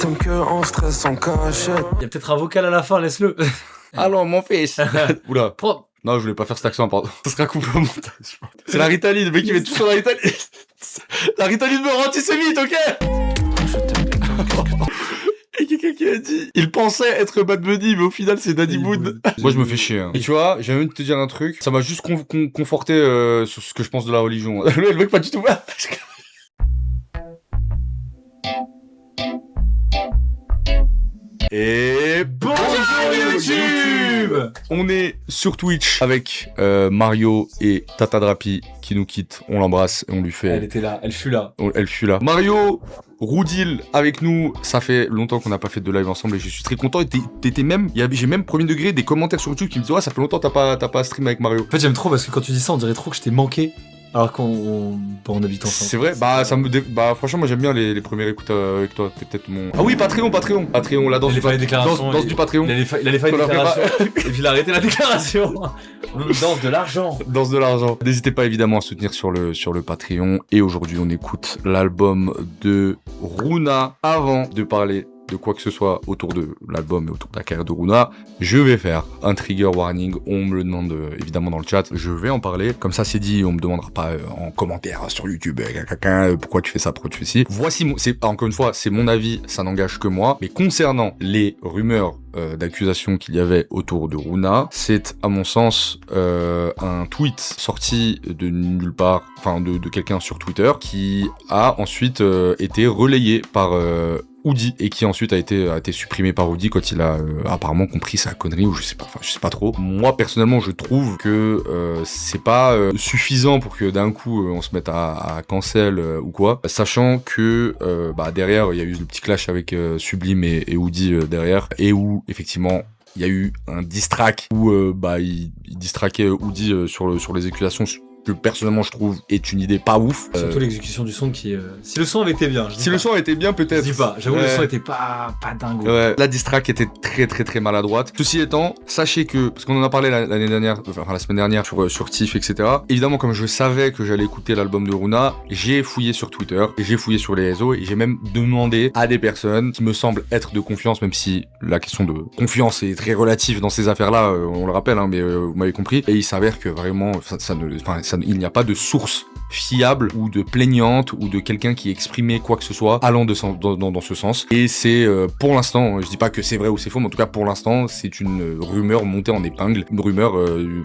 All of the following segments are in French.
t'aime que en stress, en cachette. Il y a peut-être un vocal à la fin, laisse-le. Allons, mon fils. Oula. Prends. Non, je voulais pas faire cet accent, pardon. Ça sera coupé au montage. C'est la Ritaline, le mec qui met tout sur la Ritaline. La Ritaline me rend antisémite, ok? Je t'aime bien. Et quelqu'un qui a dit, il pensait être Bad Bunny, mais au final, c'est Danny Boone. Moi, je me fais chier. Hein. Et tu vois, j'ai envie de te dire un truc. Ça m'a juste conforté sur ce que je pense de la religion. Le mec, pas du tout. Et bonjour YouTube. On est sur Twitch avec Mario et Tata Drapi qui nous quittent. On l'embrasse et on lui fait... Elle était là, elle fut là. Elle fut là. Mario, Roudil avec nous. Ça fait longtemps qu'on n'a pas fait de live ensemble et je suis très content. Et t'étais même... J'ai même premier degré des commentaires sur YouTube qui me disent « Ouais, ça fait longtemps que t'as pas stream avec Mario. » En fait, j'aime trop parce que quand tu dis ça, on dirait trop que je t'ai manqué. Alors qu'on habite ensemble. C'est vrai, bah franchement moi j'aime bien les premières écoutes avec toi, t'es peut-être mon... Ah oui, Patreon, la danse du déclaration. Danse du Patreon. Il allait faire une déclaration, et puis il a arrêté la déclaration. Danse de l'argent. Danse de l'argent. N'hésitez pas évidemment à soutenir sur le Patreon, et aujourd'hui on écoute l'album de Runa. Avant de parler de quoi que ce soit autour de l'album et autour de la carrière de Runa, je vais faire un trigger warning. On me le demande évidemment dans le chat. Je vais en parler. Comme ça, c'est dit. On me demandera pas en commentaire sur YouTube pourquoi tu fais ça, pourquoi tu fais ci. Voici, encore une fois, c'est mon avis. Ça n'engage que moi. Mais concernant les rumeurs d'accusation qu'il y avait autour de Runa, c'est à mon sens un tweet sorti de nulle part, enfin de quelqu'un sur Twitter qui a ensuite été relayé par Oudi et qui ensuite a été supprimé par Oudi quand il a apparemment compris sa connerie ou je sais pas trop. Moi personnellement je trouve que c'est pas suffisant pour que d'un coup on se mette à cancel ou quoi, sachant que derrière il y a eu le petit clash avec Sublime et Oudi derrière, et où effectivement il y a eu un diss track où il distraquait Oudi sur les accusations que personnellement je trouve est une idée pas ouf. Surtout l'exécution du son qui... Si le son avait été bien, le son avait été bien peut-être. Je dis pas, j'avoue le son était pas dingue. Ouais. La diss track était très très très maladroite. Ceci étant, sachez que, parce qu'on en a parlé la semaine dernière sur TIFF, etc. Évidemment, comme je savais que j'allais écouter l'album de Runa, j'ai fouillé sur Twitter, et j'ai fouillé sur les réseaux, et j'ai même demandé à des personnes qui me semblent être de confiance, même si la question de confiance est très relative dans ces affaires-là, on le rappelle, hein, mais vous m'avez compris. Et il s'avère que vraiment, il n'y a pas de source fiable ou de plaignante ou de quelqu'un qui exprimait quoi que ce soit allant dans ce sens. Et c'est pour l'instant, je dis pas que c'est vrai ou c'est faux, mais en tout cas pour l'instant c'est une rumeur montée en épingle, une rumeur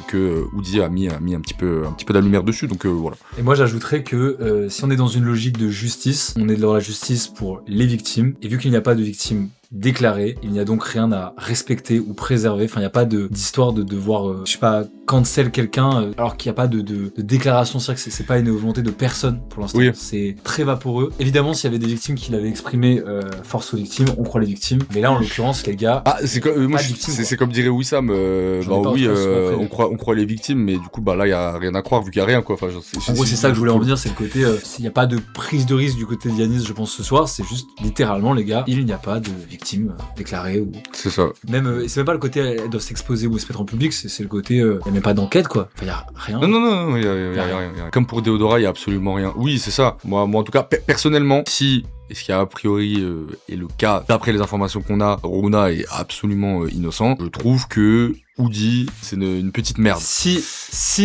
que Oudi a mis un petit peu de la lumière dessus, donc voilà. Et moi j'ajouterais que si on est dans une logique de justice, on est dans la justice pour les victimes, et vu qu'il n'y a pas de victimes déclaré, il n'y a donc rien à respecter ou préserver. Enfin, il n'y a pas d'histoire de devoir, cancel quelqu'un alors qu'il n'y a pas de déclaration. C'est-à-dire que c'est pas une volonté de personne pour l'instant. Oui. C'est très vaporeux. Évidemment, s'il y avait des victimes qui l'avaient exprimé, force aux victimes, on croit les victimes. Mais là, en l'occurrence, les gars, c'est comme dirait Wissam. On croit les victimes, mais du coup, là, il y a rien à croire vu qu'il y a rien, quoi. Enfin, en gros, c'est ça que je voulais en venir, c'est le côté. S'il n'y a pas de prise de risque du côté de Yanis, je pense ce soir, c'est juste littéralement, les gars, il n'y a pas de victimes déclarées ou... C'est ça. Même, c'est même pas le côté elles doivent s'exposer ou se mettre en public, c'est le côté il n'y a même pas d'enquête, quoi. Enfin, il y a rien. Non, il y a rien. Comme pour Déodora, il y a absolument rien. Oui, c'est ça. Moi en tout cas, personnellement, et ce qui a priori est le cas, d'après les informations qu'on a, Runa est absolument innocent. Je trouve que Oudi, c'est une petite merde. Si.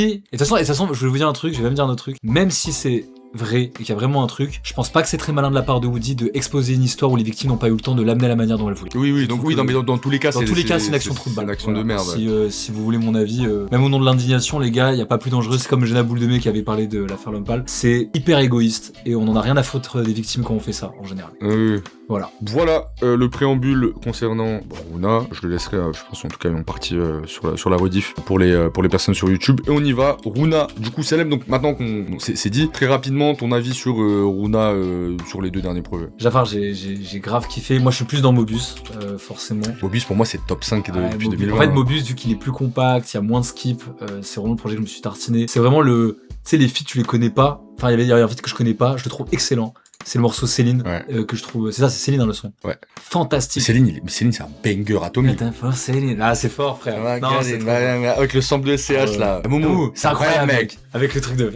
Et de toute façon, je vais vous dire un truc, je vais même dire un autre truc. Même si c'est vrai et qu'il y a vraiment un truc, je pense pas que c'est très malin de la part de Woody de exposer une histoire où les victimes n'ont pas eu le temps de l'amener à la manière dont elles voulaient. Oui, mais dans tous les cas, c'est une action trou de balle. Une action de merde. Si vous voulez mon avis, même au nom de l'indignation, les gars, il y a pas plus dangereux. C'est comme Jenna Bouldemé qui avait parlé de l'affaire Lompal. C'est hyper égoïste et on en a rien à foutre des victimes quand on fait ça en général. Voilà, le préambule concernant Runa. Je le laisserai, je pense en tout cas en partie sur la rediff pour les personnes sur YouTube. Et on y va. Runa, du coup, célèbre. Donc maintenant qu'on c'est dit, très rapidement ton avis sur Runa sur les 2 derniers projets. Jafar, j'ai grave kiffé. Moi, je suis plus dans Mobius, forcément. Mobius pour moi c'est top 5 depuis 2020. En fait, Mobius, vu qu'il est plus compact, il y a moins de skip, c'est vraiment le projet que je me suis tartiné. C'est vraiment les feats tu les connais pas. Enfin, il y avait un feat que je connais pas, je le trouve excellent. c'est le morceau Céline, Ouais. que je trouve, c'est Céline, hein, le son. Ouais. Fantastique. Céline, c'est un banger atomique. Attends, fort, Céline. Ah, c'est fort, frère. Non, c'est trop fort. Avec le sample de CH là. Momo, C'est incroyable, mec. Avec le truc de...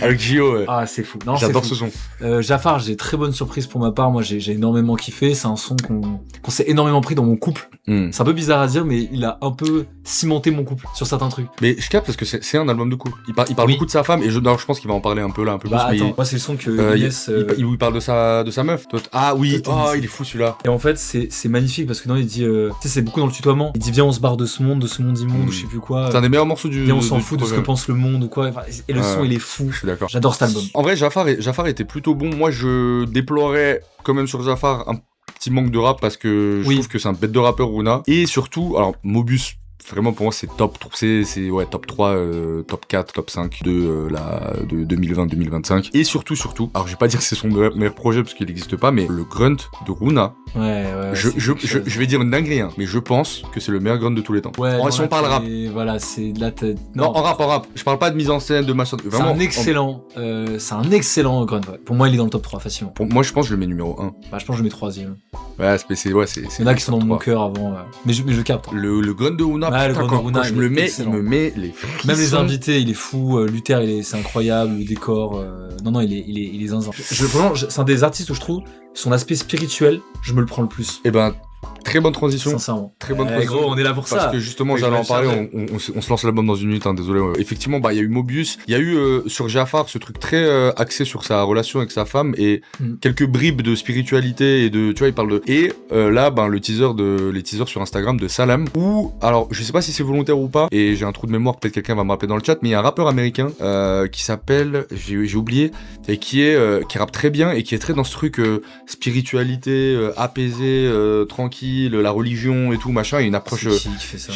Avec Gio, ouais. Ah, c'est fou. Non, J'adore c'est ce fou. son. Jafar, j'ai très bonne surprise pour ma part. Moi, j'ai énormément kiffé. C'est un son qu'on s'est énormément pris dans mon couple. C'est un peu bizarre à dire, mais il a un peu cimenté mon couple sur certains trucs. Mais je capte parce que c'est un album de couple. Il parle Oui. beaucoup de sa femme et je pense qu'il va en parler un peu là, un peu Bah, plus. attends, Mais moi, c'est le son que Inès, il parle de sa meuf. Ah oui, Toi, il est fou celui-là. Et en fait, c'est magnifique parce que non, il dit, tu sais, c'est beaucoup dans le tutoiement. Il dit, viens, on se barre de ce monde immonde, ou je sais plus quoi. C'est un des meilleurs morceaux du. Viens, on s'en du fout de ce que projet. pense le monde ou quoi. Enfin, et le son, il est fou. Je suis d'accord. J'adore cet album. En vrai, Jafar était plutôt bon. Moi, je déplorais quand même sur Jafar un petit manque de rap parce que je trouve que c'est un bête de rappeur, Runa. Et surtout, alors, Mobus, vraiment pour moi, c'est top 3, top 3, top 4, top 5 de 2020-2025. Et surtout, alors je vais pas dire que c'est son meilleur projet parce qu'il n'existe pas, mais le grunt de Runa. Ouais. Je vais dire une dinguerie, hein, mais je pense que c'est le meilleur grunt de tous les temps. Ouais. Si on parle rap. Voilà, c'est là. Non, en rap. Je parle pas de mise en scène, de machin. C'est Vraiment. un excellent grunt. Ouais. Pour moi, il est dans le top 3 facilement. Pour moi, je pense que je le mets numéro 1. Bah, je pense que je le mets 3ème. Ouais, c'est. Il y en a qui sont dans mon cœur avant. Mais je capte. Le grunt de Runa, Ouais, le putain, grunt de Runa, quand je me le mets, excellent. il me met les frissons. Même les invités, il est fou. Luther, c'est incroyable. Le décor. Non, il est zinzin. Vraiment, c'est un des artistes où je trouve son aspect spirituel, je me le prends le plus. Eh ben, très bonne transition. Sincèrement. Très bonne transition. Gros, on est là pour ça. Parce que justement, Fait que j'allais en je vais parler, on se lance l'album dans une minute, hein, désolé. Effectivement, il y a eu Mobius, il y a eu sur Jafar ce truc très axé sur sa relation avec sa femme et quelques bribes de spiritualité et de, tu vois, il parle de... Et là, les teasers sur Instagram de Salam, où, alors, je sais pas si c'est volontaire ou pas, et j'ai un trou de mémoire, peut-être quelqu'un va me rappeler dans le chat, mais il y a un rappeur américain qui s'appelle, j'ai oublié, et qui rappe très bien et qui est très dans ce truc spiritualité, apaisée, tranquille, la religion et tout, machin, et une approche... C'est qui fait ça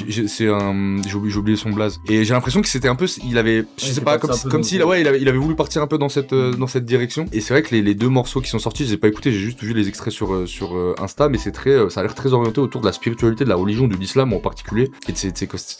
j'ai oublié son blaze. Et j'ai l'impression que c'était un peu, il avait, je sais pas, comme s'il avait voulu partir un peu dans cette direction. Et c'est vrai que les deux morceaux qui sont sortis, je les ai pas écoutés, j'ai juste vu les extraits sur Insta, mais c'est ça a l'air très orienté autour de la spiritualité, de la religion, de l'islam en particulier, et de ces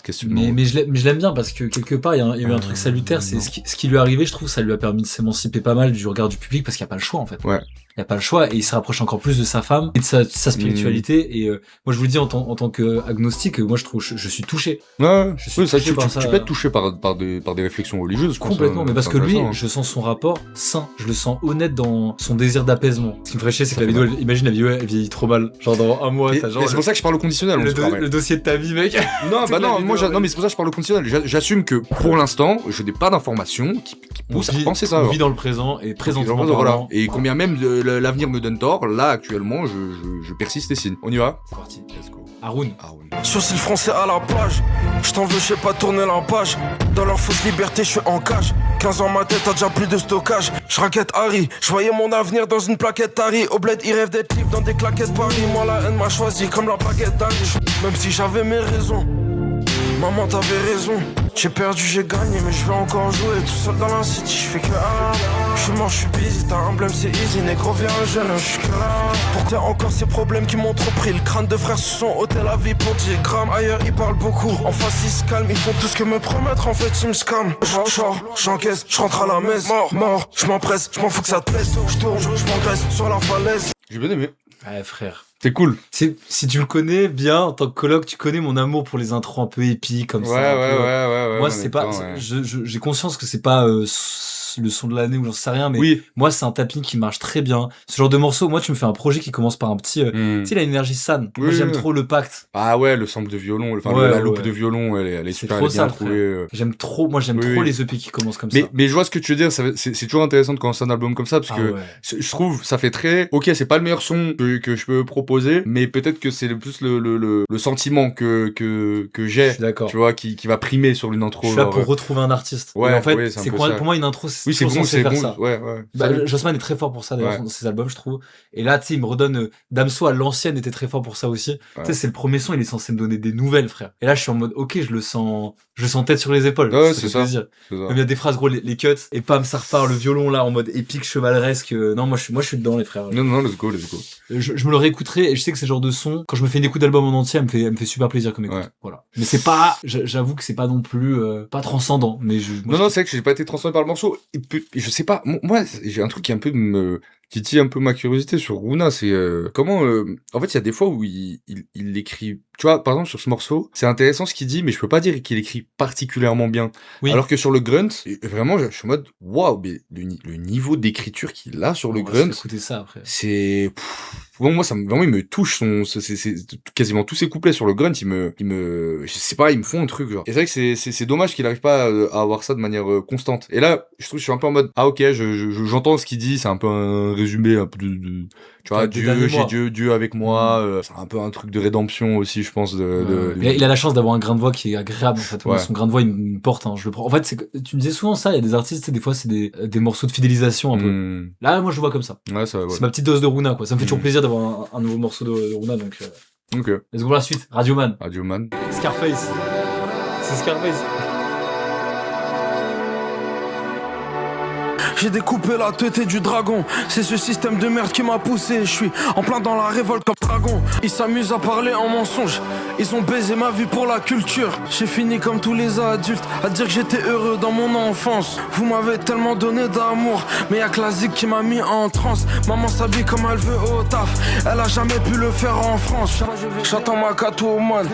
questionnements. Mais je l'aime bien parce que quelque part, il y a eu un truc salutaire, c'est ce qui lui est arrivé, je trouve, ça lui a permis de s'émanciper pas mal du regard du public parce qu'il n'y a pas le choix en fait. Ouais. Il n'y a pas le choix et il se rapproche encore plus de sa femme et de sa spiritualité. Et moi, je vous le dis en tant qu'agnostique, moi, je trouve, je suis touché. Ouais, je suis touché par ça. Tu peux être touché par des réflexions religieuses. Complètement, mais parce que lui, je sens son rapport sain. Je le sens honnête dans son désir d'apaisement. Ce qui me ferait chier, c'est que la vidéo, imagine la vidéo, elle vieillit trop mal. Genre dans un mois, t'as genre. C'est pour ça que je parle au conditionnel. Le dossier de ta vie, mec. Non, mais c'est pour ça que je parle au conditionnel. J'assume que pour l'instant, je n'ai pas d'informations qui poussent à penser ça. On vit dans le présent et présentement. Voilà. Et combien même l'avenir me donne tort, là actuellement, je persiste et signe. On y va ? C'est parti. Let's go. Haroun. Sourcil français à la plage. Je t'en veux, je sais pas tourner la page. Dans leur fausse liberté, je suis en cage. 15 ans, ma tête a déjà plus de stockage. Je raquette Harry. Je voyais mon avenir dans une plaquette Harry. Au bled, il rêve d'être libre dans des claquettes Paris. Moi, la haine m'a choisi comme la baguette d'Harry. Même si j'avais mes raisons. Maman, t'avais raison. J'ai perdu, j'ai gagné, mais je vais encore jouer. Tout seul dans la city, je fais que je suis mort, je suis busy. T'as un blême, c'est easy. Négro, viens, jeune, je suis que là. Pour t'es encore ces problèmes qui m'ont trop pris. Le crâne de frères se sont ôtés la vie pour 10 grammes. Ailleurs, ils parlent beaucoup. En face, ils se calment. Ils font tout ce que me promettre. En fait, ils me scamment. J'encaisse, je rentre à la messe. Mort, je m'empresse, je m'en fous que ça te plaise. Je tourne, je m'engraisse sur la falaise. J'ai bien aimé. Ouais, frère. C'est cool. Si tu le connais bien, en tant que coloc, tu connais mon amour pour les intros un peu épiques, comme ça. Ouais. Moi, c'est pas, j'ai conscience que c'est pas, le son de l'année ou j'en sais rien, mais oui. Moi, c'est un tapping qui marche très bien. Ce genre de morceau, moi, tu me fais un projet qui commence par un petit, tu sais, la énergie San. Moi, j'aime trop le pacte. Ah ouais, le sample de violon, la loupe de violon, elle est super, elle est bien trouvée. J'aime trop les EP qui commencent comme ça. Mais je vois ce que tu veux dire, c'est toujours intéressant de commencer un album comme ça, parce que je trouve, ça fait très, ok, c'est pas le meilleur son que je peux proposer, mais peut-être que c'est plus le sentiment que j'ai, tu vois, qui va primer sur une intro. Je suis là pour retrouver un artiste. Ouais, en fait, c'est quoi, pour moi, une intro, oui, c'est bon, c'est bon. Ça. Ouais. Jossman est très fort pour ça, d'ailleurs, dans ses albums, je trouve. Et là, tu sais, il me redonne, Damso à l'ancienne était très fort pour ça aussi. Tu sais, c'est le premier son, il est censé me donner des nouvelles, frère. Et là, je suis en mode, ok, je le sens tête sur les épaules. Ouais, c'est ça. Plaisir. Comme il y a des phrases, gros, les cuts, et pam, ça repart, le violon, là, en mode épique, chevaleresque. Non, moi, je suis dedans, les frères. Non, let's go. Je me le réécouterai, et je sais que c'est le genre de son, quand je me fais une écoute d'album en entier, elle me fait super plaisir comme écoute. Ouais. Voilà. Mais c'est pas, j'avoue que c'est pas non plus, pas transcendant, mais non, c'est vrai que j'ai pas été transcendé par le morceau. Je sais pas, moi, j'ai un truc qui un peu titille un peu ma curiosité sur Runa, c'est comment... En fait, il y a des fois où il écrit... Tu vois, par exemple, sur ce morceau, c'est intéressant ce qu'il dit, mais je peux pas dire qu'il écrit particulièrement bien. Oui. Alors que sur le Grunt, vraiment, je suis en mode, waouh, mais le niveau d'écriture qu'il a sur le On va Grunt, écouter ça après. c'est... Bon, moi, vraiment, il me touche c'est quasiment tous ses couplets sur le Grunt, je sais pas, ils me font un truc, genre. Et c'est vrai que c'est dommage qu'il arrive pas à avoir ça de manière constante. Et là, je trouve que je suis un peu en mode, ah ok, j'entends ce qu'il dit, c'est un peu un résumé, un peu tu vois, Des derniers mois. Dieu avec moi, c'est un peu un truc de rédemption aussi, je pense, Il a la chance d'avoir un grain de voix qui est agréable, en fait. Moi, Ouais. son grain de voix, il me porte, hein. Je le prends. En fait, tu me disais souvent ça, il y a des artistes, tu sais, des fois, c'est des morceaux de fidélisation, un peu. Hmm. Là, moi, je le vois comme ça. Ouais, ça, ouais. C'est ma petite dose de Runa, quoi. Ça me fait toujours Mm. plaisir d'avoir un nouveau morceau de Runa, donc, Ok. let's go pour la suite. Radioman. Radio Man. Scarface. C'est Scarface. J'ai découpé la tête et du dragon. C'est ce système de merde qui m'a poussé. Je suis en plein dans la révolte comme dragon. Ils s'amusent à parler en mensonge. Ils ont baisé ma vie pour la culture. J'ai fini comme tous les adultes à dire que j'étais heureux dans mon enfance. Vous m'avez tellement donné d'amour, mais y'a que la zik qui m'a mis en transe. Maman s'habille comme elle veut au taf. Elle a jamais pu le faire en France. J'attends ma Catwoman.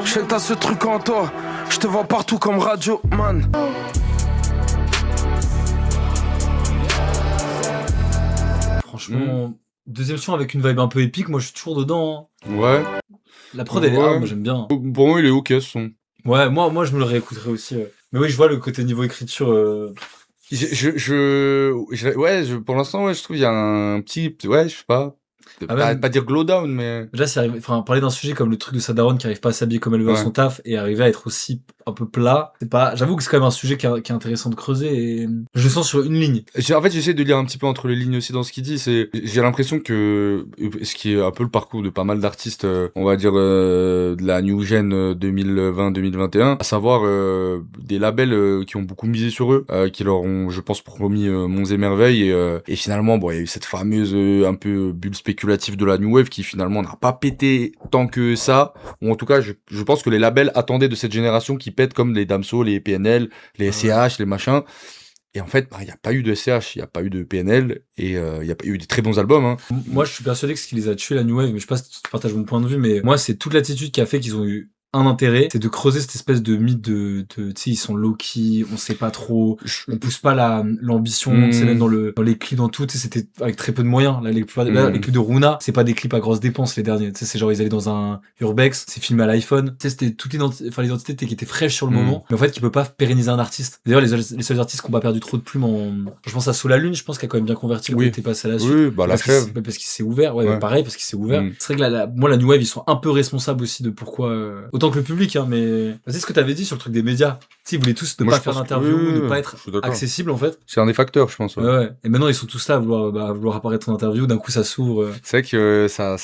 Je sais que t'as ce truc en toi. Je te vois partout comme Radio Man. Franchement, deuxième son avec une vibe un peu épique, moi, je suis toujours dedans, hein. Ouais. La prod, elle est, Ouais. moi, j'aime bien. Pour moi, il est ok, ce son. Ouais, moi, je me le réécouterai aussi. Mais oui, je vois le côté niveau écriture. Pour l'instant, ouais, je trouve qu'il y a un petit, ouais, je sais pas. même- Pas dire glow down, mais. Déjà, parler d'un sujet comme le truc de sa daronne qui arrive pas à s'habiller comme elle veut à Ouais. son taf et arriver à être aussi un peu plat, j'avoue que c'est quand même un sujet qui est intéressant de creuser et je le sens sur une ligne. En fait, j'essaie de lire un petit peu entre les lignes aussi dans ce qu'il dit. J'ai l'impression que ce qui est un peu le parcours de pas mal d'artistes, on va dire de la new gen 2020-2021, à savoir des labels qui ont beaucoup misé sur eux, qui leur ont, je pense, promis monts et merveilles. Et finalement, bon, il y a eu cette fameuse un peu bulle spéculative de la new wave qui finalement n'a pas pété tant que ça. Ou en tout cas, je pense que les labels attendaient de cette génération qui pète comme les Damso, les PNL, les SCH, les machins. Et en fait, il n'y a pas eu de SCH, il n'y a pas eu de PNL, et il n'y a pas eu des très bons albums. Hein. Moi, je suis persuadé que ce qui les a tués, la New Wave, mais je sais pas si tu partages mon point de vue, mais moi, c'est toute l'attitude qui a fait qu'ils ont eu un intérêt, c'est de creuser cette espèce de mythe tu sais, ils sont low-key, on sait pas trop, on pousse pas l'ambition, c'est même dans les clips, dans tout, tu sais, c'était avec très peu de moyens. Là, les clips de Runa, c'est pas des clips à grosses dépenses, les derniers, tu sais, c'est genre, ils allaient dans un urbex, c'est filmé à l'iPhone, tu sais, c'était toute l'identité qui était fraîche sur le moment, mais en fait, qui peut pas pérenniser un artiste. D'ailleurs, les seuls artistes qui ont pas perdu trop de plumes je pense à Sous la Lune, je pense qu'il a quand même bien converti le côté passé à la suite. Oui, bah, la fève. Parce qu'il s'est ouvert, ouais. Pareil, parce qu'il s'est ouvert. C'est vrai que moi, la New Wave, ils sont un peu responsables aussi de pourquoi, autant que le public, hein, mais c'est ce que t'avais dit sur le truc des médias. Tu sais, ils voulaient tous ne pas faire d'interview, ne pas être accessible, en fait. C'est un des facteurs, je pense. Ouais. Et maintenant, ils sont tous là à vouloir apparaître en interview, d'un coup, ça s'ouvre. C'est vrai que ça,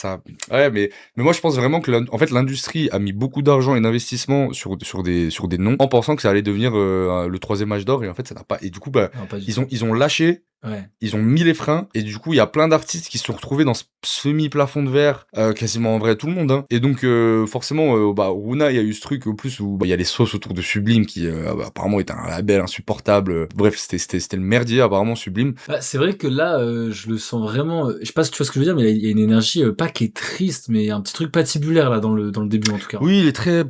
ouais, mais moi, je pense vraiment que, en fait, l'industrie a mis beaucoup d'argent et d'investissement sur des noms, en pensant que ça allait devenir le troisième âge d'or, et en fait, ça n'a pas, et du coup, bah, Non, ils ont lâché. Ouais. Ils ont mis les freins et du coup il y a plein d'artistes qui se sont retrouvés dans ce semi-plafond de verre, quasiment en vrai tout le monde, hein. Et donc forcément Runa, il y a eu ce truc au plus où il y a les sauces autour de Sublime qui apparemment est un label insupportable. Bref, c'était le merdier apparemment Sublime. C'est vrai que là je le sens vraiment, je sais pas si tu vois ce que je veux dire, mais il y a une énergie pas qui est triste, mais un petit truc patibulaire là dans le début en tout cas. Oui, il est très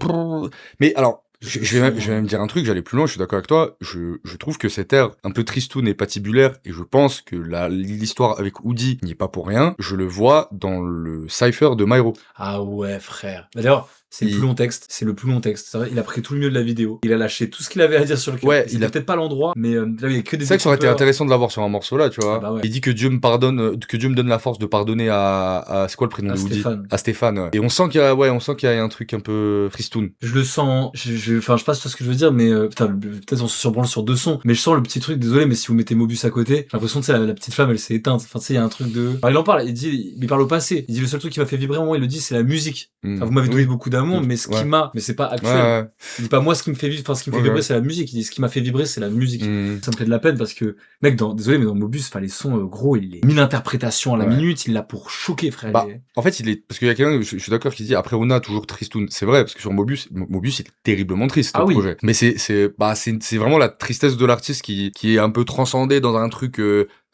mais alors je vais même dire un truc, j'allais plus loin, je suis d'accord avec toi, je trouve que cet air un peu tristoun et patibulaire, et je pense que l'histoire avec Woody n'y est pas pour rien, je le vois dans le cypher de Myro. Ah ouais, frère. D'ailleurs, c'est le plus long texte. C'est le plus long texte. C'est vrai, il a pris tout le milieu de la vidéo. Il a lâché tout ce qu'il avait à dire sur le cœur. Ouais, il a peut-être pas l'endroit, mais là, il y a que des. C'est vrai que ça aurait été intéressant de l'avoir sur un morceau là, tu vois. Ah bah ouais. Il dit que Dieu me pardonne, que Dieu me donne la force de pardonner à c'est quoi le prénom de Woody? Stéphane. À Stéphane. Ouais. Et on sent qu'il y a un truc un peu tristoun. Je le sens. Je sais pas ce que je veux dire, mais peut-être on se surbranle sur deux sons. Mais je sens le petit truc. Désolé, mais si vous mettez Mobus à côté, j'ai l'impression que la petite flamme, elle s'est éteinte. Enfin, tu sais, il y a un truc de. Alors, il en parle. Il parle au passé. Il dit le seul truc qui m'a fait vibrer, moi, il le dit, c'est la musique. Enfin, vous m'avez donné beaucoup d'amour, mais ce qui m'a, mais c'est pas actuel. Ouais. Il dit pas moi ce qui me fait vibrer, enfin ce qui me fait vibrer c'est la musique. Il dit ce qui m'a fait vibrer c'est la musique. Ça me fait de la peine parce que mec désolé mais dans Mobus, les sons gros, il est 1000 interprétations à la minute, il l'a pour choquer frère. En fait, parce qu'il y a quelqu'un, je suis d'accord qui dit après Runa toujours tristoun. C'est vrai parce que sur Mobus est terriblement triste le projet. Mais c'est vraiment la tristesse de l'artiste qui est un peu transcendée dans un truc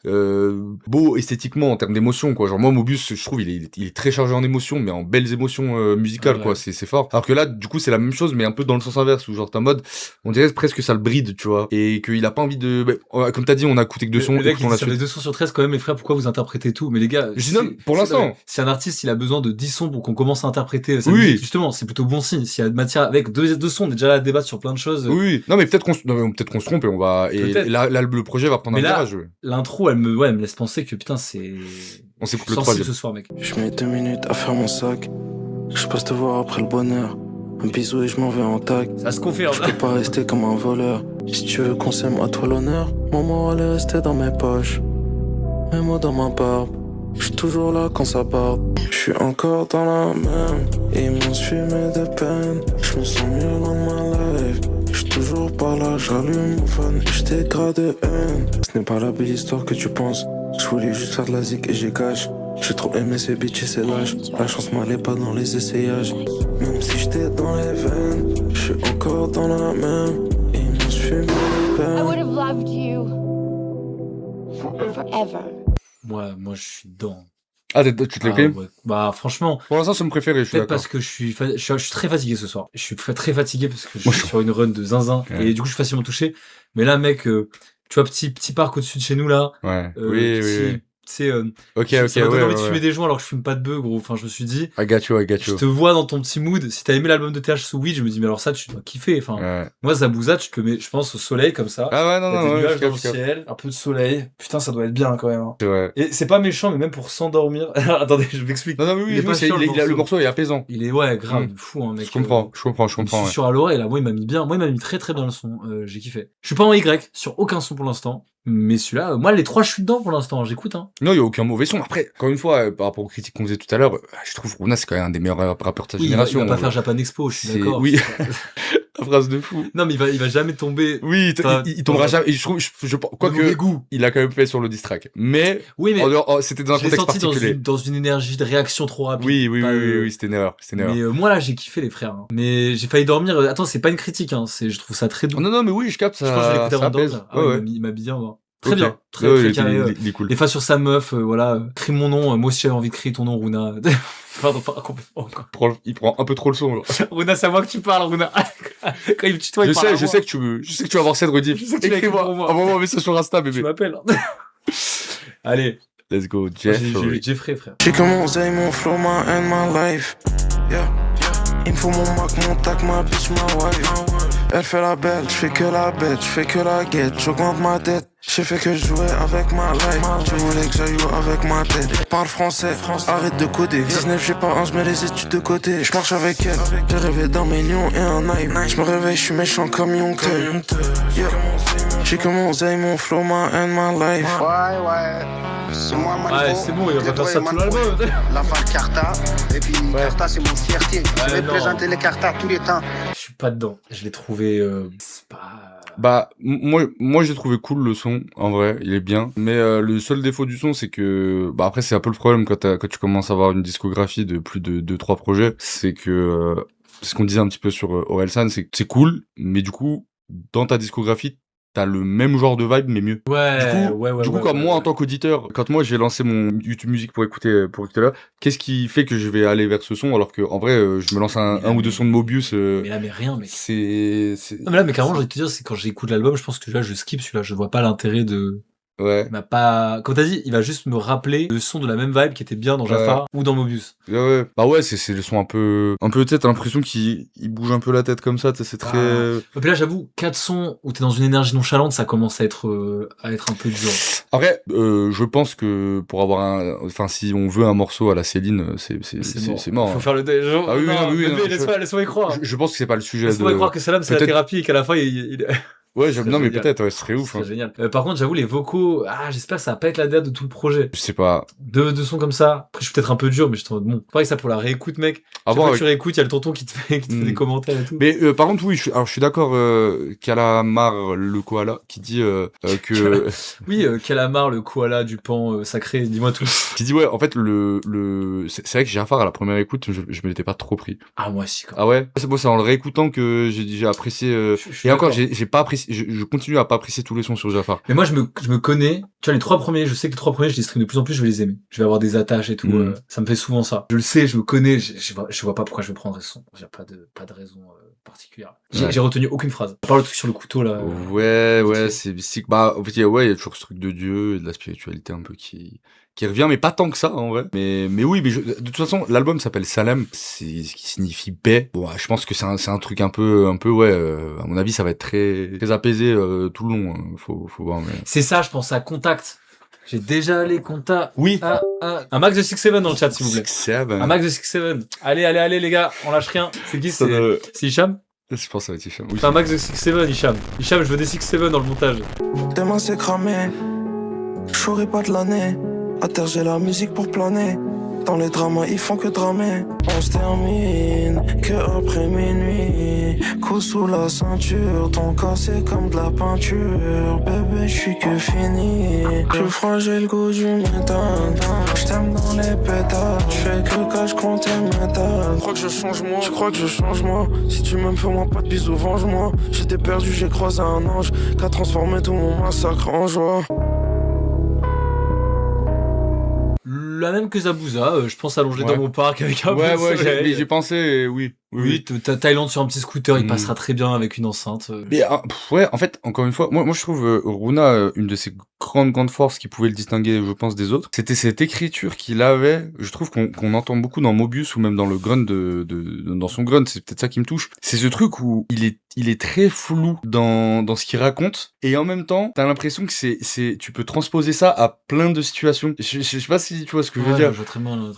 beau esthétiquement en termes d'émotion, quoi. Genre moi, Mobius, je trouve, il est très chargé en émotions, mais en belles émotions musicales, Ouais. quoi. C'est fort. Alors que là, du coup, c'est la même chose, mais un peu dans le sens inverse, où genre t'es en mode, on dirait presque que ça le bride, tu vois, et qu'il a pas envie de, comme t'as dit, on a écouté que deux sons, Le mec, écoutons la ça fait suite. 2 sons sur 13 quand même, les frères, pourquoi vous interprétez tout? Mais les gars, Je dis non, pour l'instant. Si un artiste, il a besoin de 10 sons pour qu'on commence à interpréter sa Oui. musique, justement, c'est plutôt bon signe. S'il y a de matière avec deux sons, on est déjà là à débattre sur plein de choses. Oui, non mais peut-être qu'on se trompe et on va et Peut-être. là le projet va prendre Mais un là, virage. Ouais. L'intro, elle me laisse penser que putain, c'est. On s'écoute Je suis le sensible troisième. ce soir, mec. Je mets 2 minutes à faire mon sac. Je passe te voir après le bonheur. Un bisou et je m'en vais en tac. Ça se confirme. Je peux pas rester comme un voleur. Si tu veux qu'on s'aime, à toi l'honneur. Mon moral est resté dans mes poches. Mes mots dans ma barbe. Je suis toujours là quand ça part. Je suis encore dans la même. Ils m'ont fumé de peine. Je me sens mieux dans ma life. Je suis toujours pas là, j'allume mon fan. Je dégrade de haine. Ce n'est pas la belle histoire que tu penses. Je voulais juste faire de la zik et j'ai cash. J'ai trop aimé ces bitches et ces lâches. La chance m'allait pas dans les essayages. Même si j'étais dans les veines, je suis encore dans la même. Ils m'ont fumé de I peine. would have loved you forever. Moi, je suis dedans. Ah tu te l'as pris Ouais. Bah, franchement, Pour l'instant c'est mon préféré, je suis peut-être d'accord. parce que je suis très fatigué ce soir. Je suis très fatigué parce que je Moi, suis sur une run de zinzin Ouais. et du coup, je suis facilement touché. Mais là, mec, tu vois, petit parc au-dessus de chez nous, là. Ouais. Oui. Tu sais, Ok, ça m'a donné envie de ouais. fumer des joints alors que je fume pas de bœuf, gros. Enfin, je me suis dit, I got you. je te vois dans ton petit mood. Si t'as aimé l'album de TH sous weed, je me dis, mais alors ça, tu dois kiffer. Enfin, Ouais. moi, Zabouza, tu te le mets, je pense, au soleil, comme ça. Ah ouais, non, T'as des non, ouais, nuages je dans le capte. ciel, un peu de soleil. Putain, ça doit être bien quand même. Hein. C'est vrai. Et c'est pas méchant, mais même pour s'endormir. Attendez, je m'explique. Non, mais Il oui, est pas chiant, le morceau est apaisant. Il est, ouais, grave, fou, hein, mec. Je comprends. Je me suis Ouais. sur à l'oreille, là. Moi, il m'a mis bien. Moi, il m'a mis très bien le son. J'ai kiffé. Je suis pas en Y sur aucun son pour l'instant. Mais celui-là, moi, les trois, je suis dedans pour l'instant. J'écoute, hein. Non, il y a aucun mauvais son. Après, encore une fois, par rapport aux critiques qu'on faisait tout à l'heure, je trouve Runa c'est quand même un des meilleurs rappeurs de sa Oui, génération. il va pas faire Japan Expo, je suis C'est- d'accord. oui. C'est pas- La phrase de fou. Non, mais il va jamais tomber. Oui, Enfin, il tombera enfin, jamais. Et je trouve, de mauvais quoique, goût. il a quand même fait sur le diss track. Mais, Oui, mais c'était dans un je l'ai contexte senti particulier. dans une énergie de réaction trop rapide. Oui, Pas, c'était une erreur. C'était une erreur. Mais moi, là, j'ai kiffé les frères. Hein. Mais j'ai failli dormir. Attends, c'est pas une critique, hein. Je trouve ça très doux. Oh, non, mais oui, je capte ça. Je pense que je vais l'écouter ça avant de apaise. dormir. Ah Ouais, ouais, ouais. il m'a bien, moi. Très Ok. bien. Très Ouais, carré. il est cool. Les faces sur sa meuf, voilà. Crie mon nom. Moi aussi, j'avais envie de crier ton nom, Runa. Pardon, pas complètement. Il prend un peu trop le son, genre. Runa, c'est à moi que tu parles, Runa. Quand il me tutoie, il parle à Je moi. sais que tu vas avoir cette rediff. Je sais que tu l'as écrit pour moi. Envoie-moi un message sur Insta, Tu bébé. m'appelles. Allez. Let's go, J'ai Jeffrey. Jeffrey, frère. J'ai commencé mon flow, my and my life. Yeah. Il me faut mon Mac, mon tac, ma bitch, ma wife. Elle fait la belle, je fais que la bête, je fais que la guette, j'augmente ma dette. J'ai fait que jouer avec ma life. Tu voulais que j'aille où avec ma tête. Parle français, arrête de coder. 19, j'ai pas un, je mets les études de côté. Je marche avec elle, j'ai rêvé d'un million et un knife. Je me réveille, je suis méchant comme Youngter. Yeah. J'ai commencé mon flow, my and my life. Ouais. C'est moi, Mango. Ouais, c'est bon, il va pas faire ça tout l'album. La fan Carta. Et puis, Carta, c'est mon fierté. Je vais non. présenter les Carta tous les temps. Je suis pas dedans. Je l'ai trouvé, c'est pas... Bah, moi j'ai trouvé cool le son, en vrai, il est bien. Mais le seul défaut du son, c'est que, bah après c'est un peu le problème quand tu commences à avoir une discographie de plus de 2-3 projets, c'est que, ce qu'on disait un petit peu sur Orelsan, c'est que c'est cool, mais du coup, dans ta discographie, t'as le même genre de vibe, mais mieux. Ouais, Du coup, comme moi, en tant qu'auditeur, quand moi j'ai lancé mon YouTube Music pour écouter là, qu'est-ce qui fait que je vais aller vers ce son alors que en vrai, je me lance un ou deux sons de Mobius. Mais là, mais rien, mec. C'est Non, mais là, mais carrément, j'ai envie de te dire, c'est quand j'écoute l'album, je pense que là, je skip celui-là. Je vois pas l'intérêt de... ouais. Il m'a pas... Comme t'as dit, il va juste me rappeler le son de la même vibe qui était bien dans Jafar ou dans Mobius. Ouais. Bah ouais, c'est le son un peu, tu sais, t'as l'impression qu'il bouge un peu la tête comme ça, tu sais, c'est très... Et puis là, j'avoue, 4 sons où t'es dans une énergie nonchalante, ça commence à être un peu dur. Après, je pense que pour avoir enfin, si on veut un morceau à la Céline, c'est mort. Faut Hein. faire le deuil. Ah oui, non, bébé, je- laisse-moi y croire. Je pense que c'est pas le sujet Laisse-moi y croire que Salam, c'est la peut-être- thérapie et qu'à la fin, il... Ouais, serait non, mais génial. peut-être, ouais, ce serait ouf. C'est Hein. génial. Par contre, j'avoue, les vocaux, j'espère que ça va pas être la date de tout le projet. Je sais pas. Deux sons comme ça. Après, je suis peut-être un peu dur, mais je trouve bon. Pareil, ça pour la réécoute, mec. À Chaque voir fois que avec- tu réécoutes, il y a le tonton qui te fait des commentaires et tout. Mais par contre, oui, je suis d'accord. Calamar le koala qui dit que Oui, Calamar, le koala du pan sacré, dis-moi tout. qui dit ouais, en fait c'est vrai que Jafar à la première écoute, je me l'étais pas trop pris. Ah, moi aussi, quand même. Ah ouais. C'est bon, c'est en le réécoutant que j'ai apprécié. Je suis Et encore, d'accord. j'ai pas apprécié. Je continue à pas apprécier tous les sons sur Jafar. Mais moi, je me connais. Tu vois, les 3 premiers, je sais que les 3 premiers, je les stream de plus en plus, je vais les aimer. Je vais avoir des attaches et tout. Mm. Ça me fait souvent ça. Je le sais, je me connais, je vois pas pourquoi je vais prendre ce son. J'ai pas de raison particulière. Ouais. J'ai retenu aucune phrase. À part le truc sur le couteau, là. Ouais, c'est bah en fait il y a toujours ce truc de Dieu et de la spiritualité un peu qui revient, mais pas tant que ça en vrai. Mais oui, mais de toute façon l'album s'appelle Salem, c'est ce qui signifie paix. Bon, je pense que c'est un truc un peu ouais, à mon avis ça va être très très apaisé tout le long. Faut voir. Mais... C'est ça, je pense à Contact. J'ai déjà les contacts. Oui. Un max de 6-7 dans le chat, s'il vous plaît. C'est Un max de 6-7. Allez, les gars, on lâche rien. C'est qui? C'est Hicham? Je pense que ça va être Hicham. Oui. Fais un max de 6-7, Hicham. Hicham, je veux des 6-7 dans le montage. Demain c'est cramé, j'aurai pas de l'année. À terre j'ai la musique pour planer. Dans les dramas ils font que dramer. On se termine que après minuit. Coup sous la ceinture, ton corps c'est comme de la peinture. Bébé je suis que fini. Plus fragile le goût du métal. J't'aime dans les pétales. J'fais que cache contre tes métals. Je crois que je change moi, je crois que je change moi. Si tu m'aimes fais-moi pas de bisous, venge-moi. J'étais perdu, j'ai croisé un ange qui a transformé tout mon massacre en joie. La même que Zabouza, je pense allongé Ouais. dans mon parc avec un peu de Ouais, soleil. j'ai pensé, oui. Oui, t'as Thaïlande sur un petit scooter, il Mm. passera très bien avec une enceinte. Mais ouais, en fait, encore une fois, moi je trouve Runa une de ses grandes forces qui pouvait le distinguer, je pense, des autres. C'était cette écriture qu'il avait. Je trouve qu'on entend beaucoup dans Mobius ou même dans le grunt dans son grunt. C'est peut-être ça qui me touche. C'est ce truc où il est très flou dans ce qu'il raconte et en même temps, t'as l'impression que tu peux transposer ça à plein de situations. Je sais pas si tu vois ce que je veux dire. Je vois très bien.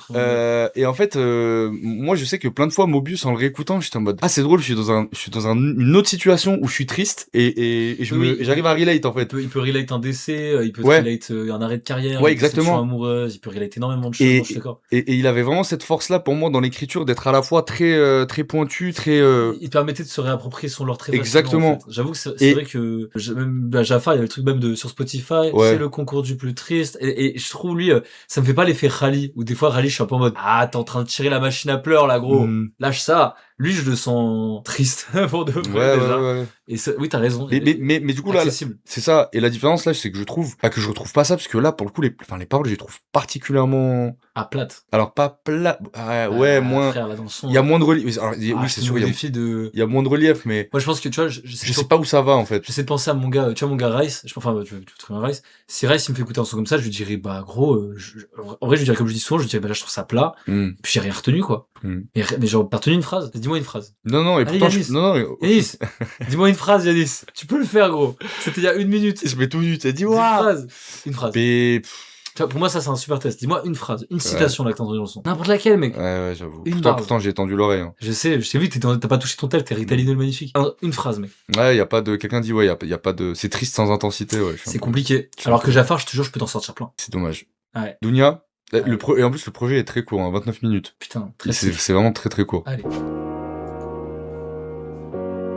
Et en fait, moi je sais que plein de fois Mobius en le réécoutant, j'étais en mode c'est drôle, je suis dans une autre situation où je suis triste et j'arrive à relate en fait. Il peut relate un décès, il peut Ouais. relate un arrêt de carrière, Ouais, une déception exactement. amoureuse, il peut relate énormément de choses. Et, je suis d'accord. et il avait vraiment cette force là pour moi dans l'écriture d'être à la fois très très pointu, très Il permettait de se réapproprier son lore très facilement. Exactement. En fait. J'avoue que c'est vrai que même Jafar, il y avait le truc même sur Spotify, Ouais. c'est le concours du plus triste. Et je trouve lui, ça me fait pas l'effet Rally, où des fois Rally, je suis un peu en mode t'es en train de tirer la machine à pleurs là gros, lâche ça. Lui, je le sens triste pour de vrai déjà. Ouais. Et oui, t'as raison. Mais du coup là, accessible. c'est ça. Et la différence là, c'est que je retrouve pas ça parce que là, pour le coup, les paroles, je les trouve particulièrement. Plate. Alors pas plat. Moins. Frère, là, dans le son, Il y a moins de relief. Alors, oui, c'est sûr. Il Il y a moins de relief, mais Moi, je pense que tu vois, je sais pas où ça va en fait. j'essaie de penser à mon gars, tu vois, mon gars Rice, enfin, tu très bien Rice. Si Rice, il me fait écouter un son comme ça, je lui dirais, gros, en vrai, je lui dirais, comme je dis souvent, je lui dirais, là, je trouve ça plat. Puis j'ai rien retenu, quoi. Mais genre, pas retenu une phrase. Dis-moi une phrase. Non, et Allez, pourtant, Yanis. non, Yanis, dis-moi une phrase, Yanis. Tu peux le faire, gros. C'était il y a 1 minute. je mets tout nu, t'as dit, Dis waouh! Une phrase. Mais, Tu vois, pour moi, ça, c'est un super test. Dis-moi une phrase, une citation, là, que t'as entendu dans le son. N'importe laquelle, mec. ouais, j'avoue. Une Pourtant, j'ai tendu l'oreille, hein. Je sais vu que t'as pas touché ton tel, t'es Ritalineux le magnifique. Une phrase, mec. Ouais, y a pas de, quelqu'un dit, ouais, y a pas de, c'est triste sans intensité, ouais. C'est compliqué. Alors que Jafar, je te jure, je peux t'en sortir plein. C'est dommage. Ouais. Dounia, et en plus, le projet est très court, hein, 29 minutes. Putain, très C'est vraiment très très court. Allez.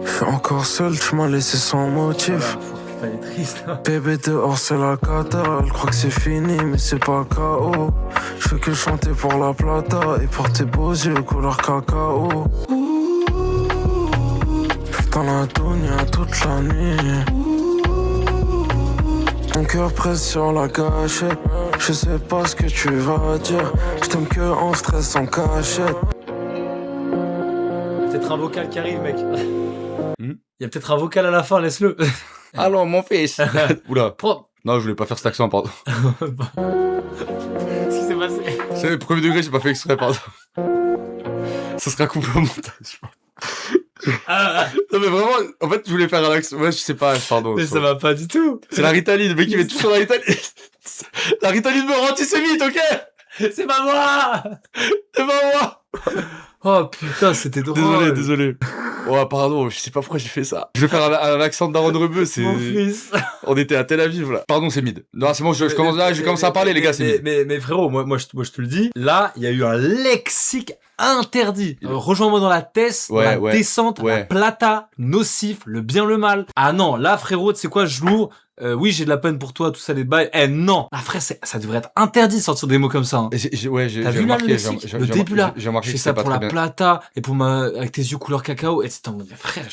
Je suis encore seul, tu m'as laissé sans motif. Putain, il est triste. Hein. Bébé dehors c'est la cata, elle croit que c'est fini mais c'est pas KO. Je fais que chanter pour la plata et pour tes beaux yeux couleur cacao. Dans la dounia toute la nuit. Mon cœur presse sur la gâchette. Je sais pas ce que tu vas dire. Je t'aime que en stress en cachette. Peut-être un vocal qui arrive, mec. Il y a peut-être un vocal à la fin, laisse-le. Alors, mon fils! Oula. Prends. Non, je voulais pas faire cet accent, pardon. Qu'est-ce qui s'est passé? C'est le premier degré, j'ai pas fait exprès, pardon. Ça sera coupé au montage. Non, mais vraiment, en fait, je voulais faire un accent. Ouais, je sais pas, pardon. Mais ça va pas du tout. C'est la Ritaline, le mec qui met tout sur la Ritaline. La Ritaline me rend antisémite, ok? C'est pas moi! C'est pas moi! Oh putain, c'était drôle. Désolé. Oh, pardon, je sais pas pourquoi j'ai fait ça. Je vais faire un accent de Daron Rebeu, c'est... Mon fils. On était à Tel Aviv, là. Pardon, c'est mid. Non, c'est bon, je commence là, je commence à parler, les gars, c'est mid. Mais frérot, moi, je te le dis, là, il y a eu un lexique interdit. Rejoins-moi dans la Tess, dans la descente, la plata, nocif, le bien, le mal. Ah non, là, frérot, tu sais quoi, je l'ouvre. Oui, j'ai de la peine pour toi, tout ça, les bails. Non! Ah, frère, ça devrait être interdit de sortir des mots comme ça. Hein. J'ai T'as vu là, le lexique? Le début là. J'ai remarqué je fais que ça c'était pour pas la très bien. plata et pour avec tes yeux couleur cacao. Et c'est en mode, frère,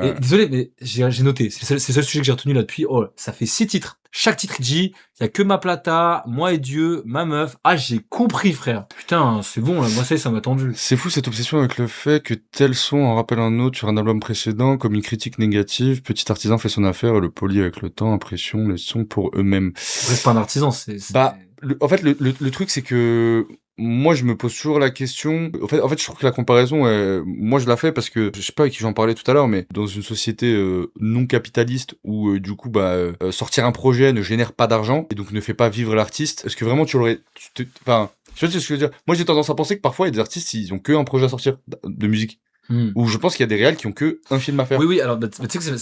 Et désolé, mais j'ai noté. C'est le seul sujet que j'ai retenu là depuis. Oh, Ça fait 6 titres. Chaque titre dit, il y a que ma plata, moi et Dieu, ma meuf. Ah, j'ai compris, frère. Putain, c'est bon, là. Moi, ça m'a tendu. C'est fou cette obsession avec le fait que tel son en rappelle un autre sur un album précédent, comme une critique négative. Petit artisan fait son affaire et le polie avec le temps, impression, les sons pour eux-mêmes. Après, c'est pas un artisan, Bah, en fait, le truc, c'est que moi, je me pose toujours la question. En fait, je trouve que la comparaison, moi, je la fais parce que je sais pas avec qui j'en parlais tout à l'heure, mais dans une société non capitaliste où du coup, sortir un projet ne génère pas d'argent et donc ne fait pas vivre l'artiste. Est-ce que vraiment tu l'aurais, enfin, je sais ce que je veux dire. Moi, j'ai tendance à penser que parfois, il y a des artistes, ils ont que un projet à sortir de musique. Ou je pense qu'il y a des réals qui ont que un film à faire. Oui, alors, tu sais que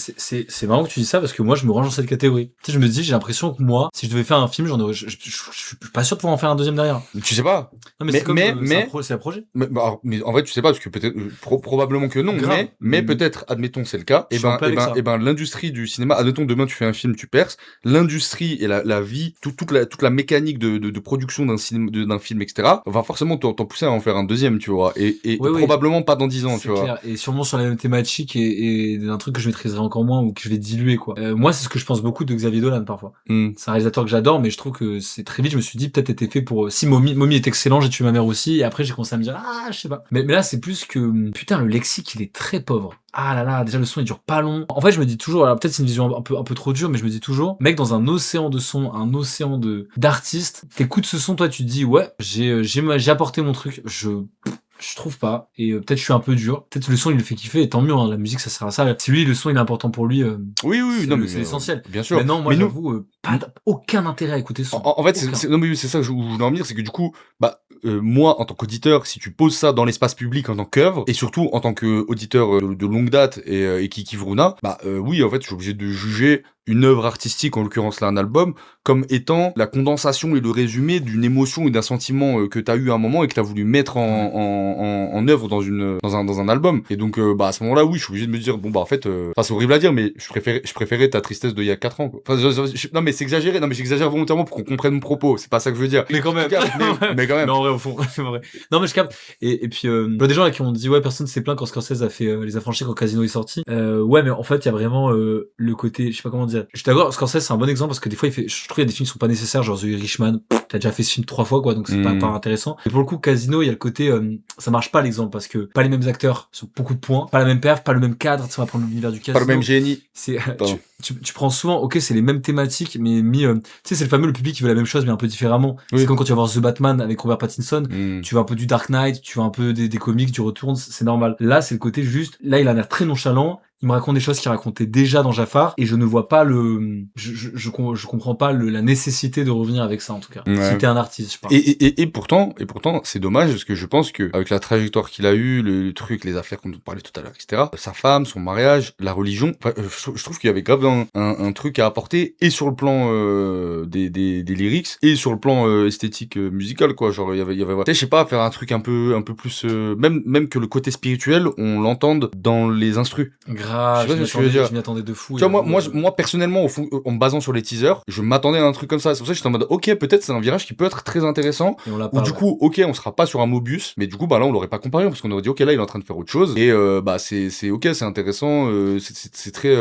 c'est marrant que tu dis ça parce que moi, je me range dans cette catégorie. Tu sais, je me dis, j'ai l'impression que moi, si je devais faire un film, je suis pas sûr de pouvoir en faire un deuxième derrière. Tu sais pas. Non, mais c'est comme, c'est un projet. Mais en vrai, tu sais pas, parce que peut-être, probablement que non, Grave. mais peut-être, admettons, c'est le cas. Je suis en paix avec ça. L'industrie du cinéma, admettons, demain, tu fais un film, tu perces. L'industrie et la vie, toute la mécanique de production d'un film, etc., va forcément t'en pousser à en faire un deuxième, tu vois. Et Oui, probablement pas dans 10 ans, c'est tu vois. clair. Et sûrement sur la même thématique et d'un truc que je maîtriserai encore moins ou que je vais diluer, quoi. Moi, c'est ce que je pense beaucoup de Xavier Dolan, parfois. C'est un réalisateur que j'adore, mais je trouve que c'est très vite, je me suis dit, peut-être était fait pour, si Mommy est excellent, j'ai tué ma mère aussi, et après, j'ai commencé à me dire, je sais pas. Mais là, c'est plus que, putain, le lexique, il est très pauvre. Ah là là, déjà le son il dure pas long. En fait, je me dis toujours, alors peut-être c'est une vision un peu trop dure, mais je me dis toujours, mec, dans un océan de sons, un océan d'artistes, t'écoutes ce son, toi tu te dis, ouais, j'ai apporté mon truc, je trouve pas, et peut-être je suis un peu dur, peut-être le son il le fait kiffer, et tant mieux, hein, la musique ça sert à ça. Si lui le son il est important pour lui, oui, non mais c'est l'essentiel. Bien sûr. Maintenant, moi j'avoue, aucun intérêt à écouter ce son. En fait, non mais c'est ça que je voulais en venir, c'est que du coup, moi, en tant qu'auditeur, si tu poses ça dans l'espace public en tant qu'œuvre, et surtout en tant qu'auditeur de longue date et qui kiffe Runa, oui, en fait, je suis obligé de juger une œuvre artistique, en l'occurrence là un album, comme étant la condensation et le résumé d'une émotion et d'un sentiment que t'as eu à un moment et que t'as voulu mettre en œuvre dans un album. Et donc, à ce moment-là, oui, je suis obligé de me dire, en fait, c'est horrible à dire, mais je préférais ta tristesse d'il y a 4 ans, quoi. Enfin, non, mais c'est exagéré, non, mais j'exagère volontairement pour qu'on comprenne mon propos, c'est pas ça que je veux dire. Mais quand même. mais quand même. Non, en vrai, au fond, c'est vrai. Non, mais je capte. Et puis, des gens là qui ont dit, ouais, personne s'est plaint quand Scorsese a fait Les Affranchis quand Casino est sorti. Ouais, mais en fait, il y a vraiment le côté, je sais pas comment dire. Je suis d'accord, Scorsese, c'est un bon exemple parce que des fois, je trouve qu'il y a des films qui sont pas nécessaires, genre The Irishman. T'as déjà fait ce film 3 fois, quoi, donc c'est pas intéressant. Et pour le coup, Casino, il y a le côté, ça marche pas l'exemple parce que pas les mêmes acteurs sur beaucoup de points, pas la même perf, pas le même cadre, tu vas prendre l'univers du Casino. Pas le même génie. C'est, tu prends souvent, ok, c'est les mêmes thématiques, mais mis, tu sais, c'est le fameux, le public qui veut la même chose, mais un peu différemment. Oui. C'est comme quand tu vas voir The Batman avec Robert Pattinson, tu vois un peu du Dark Knight, tu vois un peu des comics, tu retournes, c'est normal. Là, c'est le côté juste, là, il a l'air très nonchalant, il me raconte des choses qu'il racontait déjà dans Jafar, et je ne vois pas je comprends pas la nécessité de revenir avec ça, en tout cas. Ouais. Si t'es un artiste, je pense. Et pourtant, c'est dommage, parce que je pense que, avec la trajectoire qu'il a eu, le truc, les affaires qu'on nous parlait tout à l'heure, etc., sa femme, son mariage, la religion, je trouve qu'il y avait grave un truc à apporter, et sur le plan, des lyrics, et sur le plan, esthétique, musical, quoi. Genre, il y avait, je sais pas, faire un truc un peu plus, même que le côté spirituel, on l'entende dans les instrus. Je m'y attendais de fou. Tu vois, moi, personnellement, au fond, en me basant sur les teasers, je m'attendais à un truc comme ça. C'est pour ça que j'étais en mode, ok, peut-être c'est un virage qui peut être très intéressant. Ou du coup, ok, on sera pas sur un Mobius, mais du coup, là, on l'aurait pas comparé parce qu'on aurait dit, ok, là, il est en train de faire autre chose. Et, c'est ok, c'est intéressant, c'est très,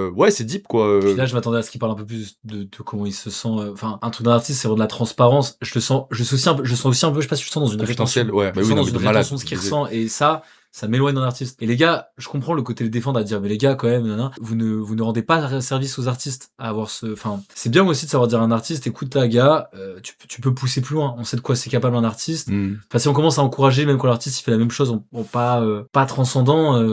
ouais, c'est deep, quoi. Puis là, je m'attendais à ce qu'il parle un peu plus de comment il se sent. Enfin, un truc d'un artiste, c'est vraiment de la transparence. Je sens aussi un peu, je sais pas si je sens dans une rétention. Ouais, je sens dans une rétention de ce qu'il ressent. Et ça m'éloigne d'un artiste. Et les gars, je comprends le côté le défendre à dire, mais les gars, quand même, vous ne rendez pas service aux artistes à avoir c'est bien aussi de savoir dire à un artiste, écoute, là, gars, tu peux pousser plus loin. On sait de quoi c'est capable un artiste. Enfin, si on commence à encourager, même quand l'artiste, il fait la même chose, pas transcendant,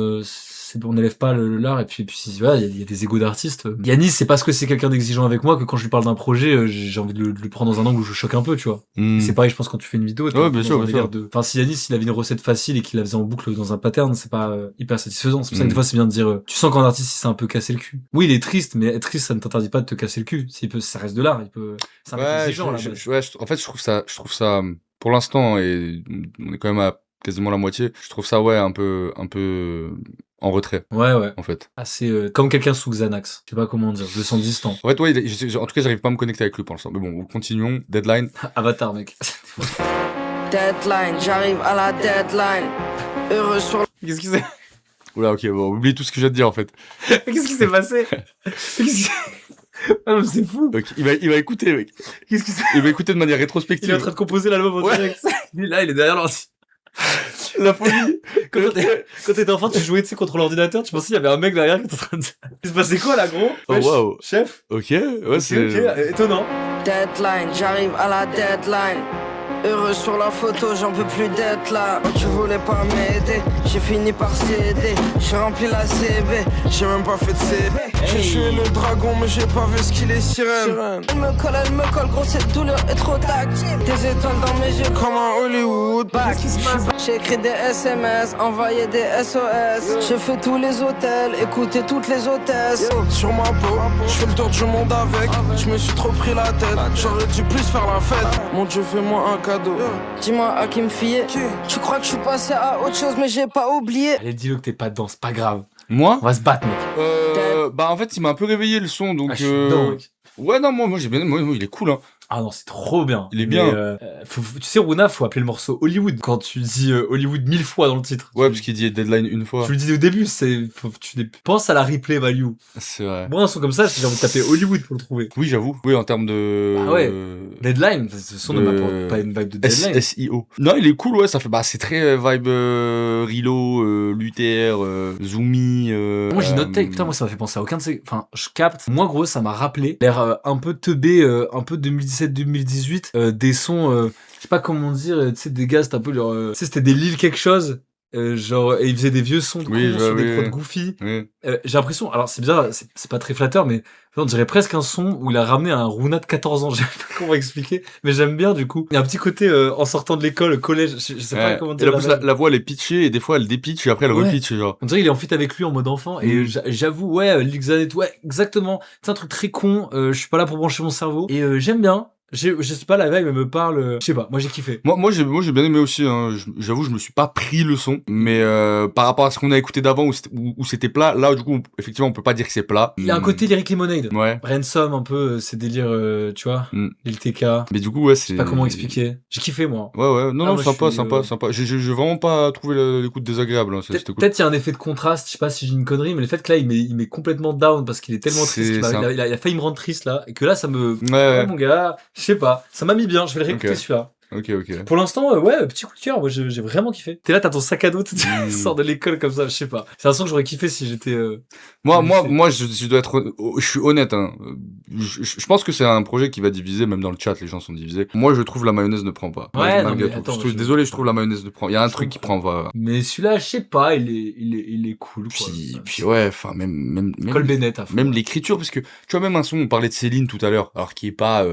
on n'élève pas l'art, et puis voilà, il y a des égos d'artistes. Yanis, c'est parce que c'est quelqu'un d'exigeant avec moi que quand je lui parle d'un projet, j'ai envie de le prendre dans un angle où je choque un peu, tu vois. Et c'est pareil, je pense, quand tu fais une vidéo, ouais, bien sûr. Enfin, si Yanis, il avait une recette facile et qu'il la faisait en boucle dans un pattern, c'est pas hyper satisfaisant. C'est pour ça que des fois, c'est bien de dire, tu sens qu'un artiste, il s'est un peu cassé le cul. Oui, il est triste, mais être triste, ça ne t'interdit pas de te casser le cul. Ça reste de l'art, c'est un peu exigeant, là. En fait, je trouve ça, pour l'instant, et on est quand même à quasiment la moitié, je trouve ça, ouais, un peu en retrait. Ouais. En fait. Assez, comme quelqu'un sous Xanax. Je sais pas comment dire. Je le sens distant. En fait, ouais, en tout cas, j'arrive pas à me connecter avec lui pour l'instant. Mais bon, continuons. Deadline. Avatar, mec. Deadline, j'arrive à la deadline. Heureux sur... Qu'est-ce qui s'est... Oula, ok, bon, oublie tout ce que je viens de dire, en fait. Qu'est-ce qui s'est passé? Ah non, c'est fou. Ok, il va écouter, mec. Qu'est-ce que c'est? Il va écouter de manière Il est rétrospective. en train de composer l'album en Ouais. direct. Il est là, il est derrière l'ordi. La folie. Quand t'étais enfant, tu jouais, tu sais, contre l'ordinateur, tu pensais qu'il y avait un mec derrière qui était en train de... Il se passait quoi, là, gros? Oh, Wesh, waouh. chef? Ok, ouais, c'est... Ok, étonnant. Deadline, j'arrive à la deadline. Heureux sur la photo, j'en peux plus d'être là. Tu voulais pas m'aider, j'ai fini par céder. J'ai rempli la CB. J'ai même pas fait de CV. J'ai tué le dragon, mais j'ai pas vu ce qu'il est sirène. Elle me colle, gros, cette douleur est trop tactile. Des étoiles dans mes yeux, Comme un Hollywood. back. J'ai écrit des SMS, envoyé des SOS. J'ai fait tous les hôtels, écouté toutes les hôtesses. Sur ma peau, je fais le tour du monde avec. Je me suis trop pris la tête. J'aurais dû plus faire la fête. Mon Dieu, fais-moi un cadeau. Dis-moi à qui me fier. Tu crois que je suis passé à autre chose, mais j'ai pas oublié. Allez, dis-le que t'es pas dedans, c'est pas grave. Moi On va se battre, mec. Bah, en fait, il m'a un peu réveillé le son, donc... Ah, je suis dedans, mec. Ouais, non, moi j'ai bien... Moi, il est cool, hein. Ah non, c'est trop bien. Il est bien. Tu sais, Runa, faut appeler le morceau Hollywood. Quand tu dis Hollywood 1000 fois dans le titre. Ouais, parce qu'il dit Deadline une fois. Tu le dis au début, pense à la replay value. C'est vrai. Moi, un son comme ça, j'ai envie de taper Hollywood pour le trouver. Oui, j'avoue. Oui, en termes de... Ah ouais. Deadline, ce son ne m'apporte pas une vibe de Deadline. SIO. Non, il est cool, ouais, ça fait... Bah, c'est très vibe Rilo, Luther, Zoomy... Moi, j'ai noté, putain, moi, ça m'a fait penser à aucun de ces... Enfin, je capte. Moi, gros, ça m'a rappelé l'air un peu teubé, un peu 2017-2018, des sons, je sais pas comment dire, tu sais, des gars, c'était un peu genre... tu sais, c'était des Lil quelque chose. Genre, et ils faisaient des vieux sons de Oui, cons je sur vois, des oui, prods oui. goofy. Ouais. J'ai l'impression, alors c'est bizarre, c'est pas très flatteur, mais on dirait presque un son où il a ramené un Runa de 14 ans. Je sais pas comment expliquer, mais j'aime bien du coup. Il y a un petit côté en sortant de l'école, collège, je sais pas comment dire. Et en plus, la voix, elle est pitchée, et des fois, elle dépitche, et après, elle Ouais. repitche, genre. On dirait qu'il est en fit avec lui en mode enfant, et j'avoue, ouais, Lixan et tout, ouais, exactement. C'est un truc très con, je suis pas là pour brancher mon cerveau, et j'aime bien. Je sais pas, la vibe, elle me parle, je sais pas, moi j'ai kiffé. Moi, j'ai bien aimé aussi, hein. J'avoue, je me suis pas pris le son, mais par rapport à ce qu'on a écouté d'avant, où c'était plat, là, du coup, effectivement, on peut pas dire que c'est plat. Il a un côté Lyric Lemonade. Ouais. Ransom, un peu, ces délires, tu vois, Lil TK. Mais du coup, ouais, Je sais pas comment expliquer. J'ai kiffé, moi. Ouais, non, Ah, non, moi, sympa, je suis, sympa. J'ai vraiment pas trouvé l'écoute désagréable, hein. C'était cool. Peut-être il y a un effet de contraste, je sais pas si j'ai une connerie, mais le fait que là, il met complètement down parce qu'il est tellement triste, C'est ça. il a failli me rendre triste, là, et que là, ça me... Ouais. mon gars, je sais pas, ça m'a mis bien, je vais le réécouter Ok. celui-là. Ok. Pour l'instant, ouais, petit coup de cœur, moi j'ai vraiment kiffé. T'es là, t'as ton sac à dos, tu sors de l'école comme ça, je sais pas. C'est un son que j'aurais kiffé si j'étais... Moi, je dois être, je suis honnête, hein. Je pense que c'est un projet qui va diviser, même dans le chat, les gens sont divisés. Moi, je trouve la mayonnaise ne prend pas. Ouais, non, malgré mais tout. attends, Désolé, je trouve la mayonnaise ne prend. Il y a un je truc qui comprends. prend pas. Mais celui-là, je sais pas, il est cool, quoi. Puis ouais, enfin, même Cole Bennett à fond. même l'écriture, parce que tu vois, même un son, on parlait de Céline tout à l'heure, alors qui est pas,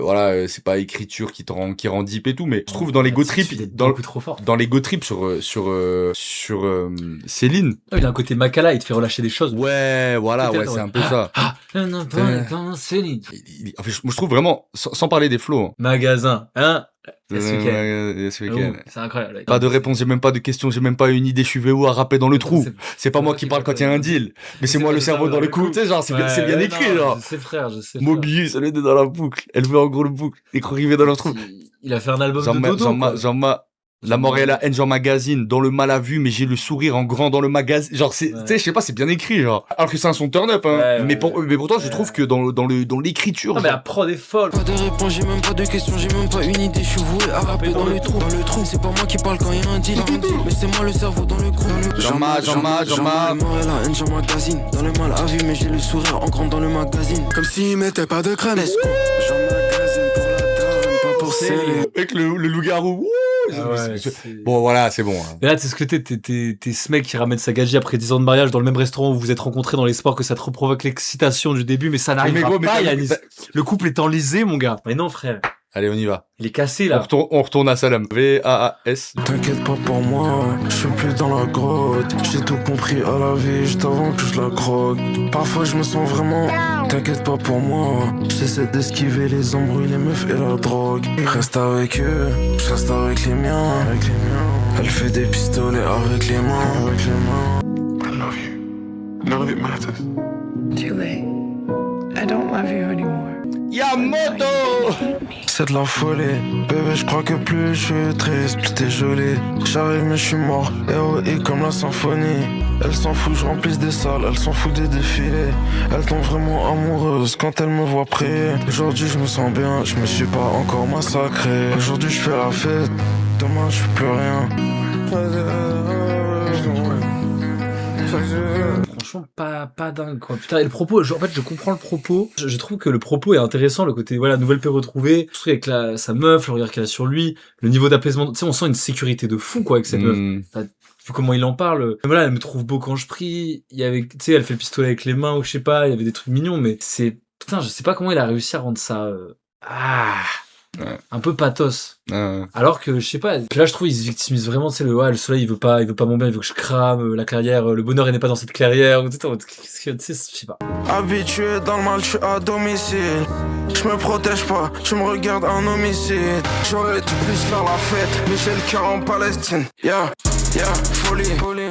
voilà, c'est pas écriture qui rend deep et tout, mais je trouve dans les go trips, beaucoup trop fort. dans les go trips sur Céline. Oh, il a un côté Makala, il te fait relâcher des choses. Ouais, voilà, Peut-être, ouais, c'est ouais. un peu ça. Céline. En fait, moi, je trouve vraiment, sans parler des flows, hein. Magasin, hein? Ce week-end. Oh, c'est incroyable. Pas de réponse, j'ai même pas de questions, j'ai même pas une idée, je suis VO à rapper dans le trou. C'est pas moi qui parle quand il y a un deal, mais c'est moi le cerveau dans le coup. Tu sais, genre, c'est bien écrit, genre. Je sais, frère, je sais. Mobius, elle est dans la boucle. Elle veut en gros le boucle. Et arriver dans leur trou. Il a fait un album de dodo, quoi. La mort et la haine, genre magazine, dans le mal à vue, mais j'ai le sourire en grand dans le magazine. Genre, tu sais, je sais pas, c'est bien écrit, genre. Alors que c'est un son turn up, hein. Mais pourtant, je trouve que dans l'écriture. Non, mais la prod est folle. Pas de réponse, j'ai même pas de questions, j'ai même pas une idée, je suis voué à rapper dans le trou. C'est pas moi qui parle quand y a un deal, mais c'est moi le cerveau dans le creux. Jean-Ma. La mort et la haine, genre magazine. Dans le mal à vue, mais j'ai le sourire en grand dans le magazine. Comme s'il mettait pas de crème. Jean magazine pour la dame, pas pour sceller. Avec le loup-garou. Ah ouais, Bon, voilà, c'est bon. Hein. Mais là, tu sais ce que t'es ce mec qui ramène sa gagie après 10 ans de mariage dans le même restaurant où vous vous êtes rencontrés dans l'espoir que ça te reprovoque l'excitation du début, mais ça n'arrivera pas, Yanis. Le couple est enlisé, mon gars. Mais non, frère. Allez, on y va. Il est cassé, là. On retourne à Salam. VAAS. T'inquiète pas pour moi, je suis plus dans la grotte. J'ai tout compris à la vie, juste avant que je la croque. Parfois je me sens vraiment, t'inquiète pas pour moi. J'essaie d'esquiver les embrouilles, les meufs et la drogue. Reste avec eux, je reste avec les miens. Elle fait des pistolets avec les mains. I love you. None of it matters. Too late. I don't love you anymore. Yamoto! C'est de la folie, bébé je crois que plus je suis triste, plus t'es jolie. J'arrive mais je suis mort, héroïque comme la symphonie. Elle s'en fout, je remplisse des salles, elle s'en fout des défilés. Elle tombe vraiment amoureuse quand elle me voit prier. Aujourd'hui je me sens bien, je me suis pas encore massacré. Aujourd'hui je fais la fête, demain je fais plus rien. Franchement, pas dingue, quoi. Putain, et le propos, en fait, je comprends le propos. Je trouve que le propos est intéressant, le côté, voilà, nouvelle paix retrouvée. Je trouve avec sa meuf, le regard qu'elle a sur lui, le niveau d'apaisement. Tu sais, on sent une sécurité de fou, quoi, avec cette meuf. Vu comment il en parle. Mais voilà, elle me trouve beau quand je prie. Il y avait, tu sais, elle fait le pistolet avec les mains, ou je sais pas, il y avait des trucs mignons, mais putain, je sais pas comment il a réussi à rendre ça, Ouais. un peu pathos. Alors que, je sais pas, puis là, je trouve, il se victimise vraiment, tu sais, le soleil, il veut pas mon bien, il veut que je crame, la clairière, le bonheur, il n'est pas dans cette clairière, ou tout ça, qu'est-ce que, tu sais, je sais pas. Habitué dans le mal, je suis à domicile. Je me protège pas, je me regarde un homicide. J'aurais dû plus faire la fête, mais j'ai le cœur en Palestine. Yeah, folie.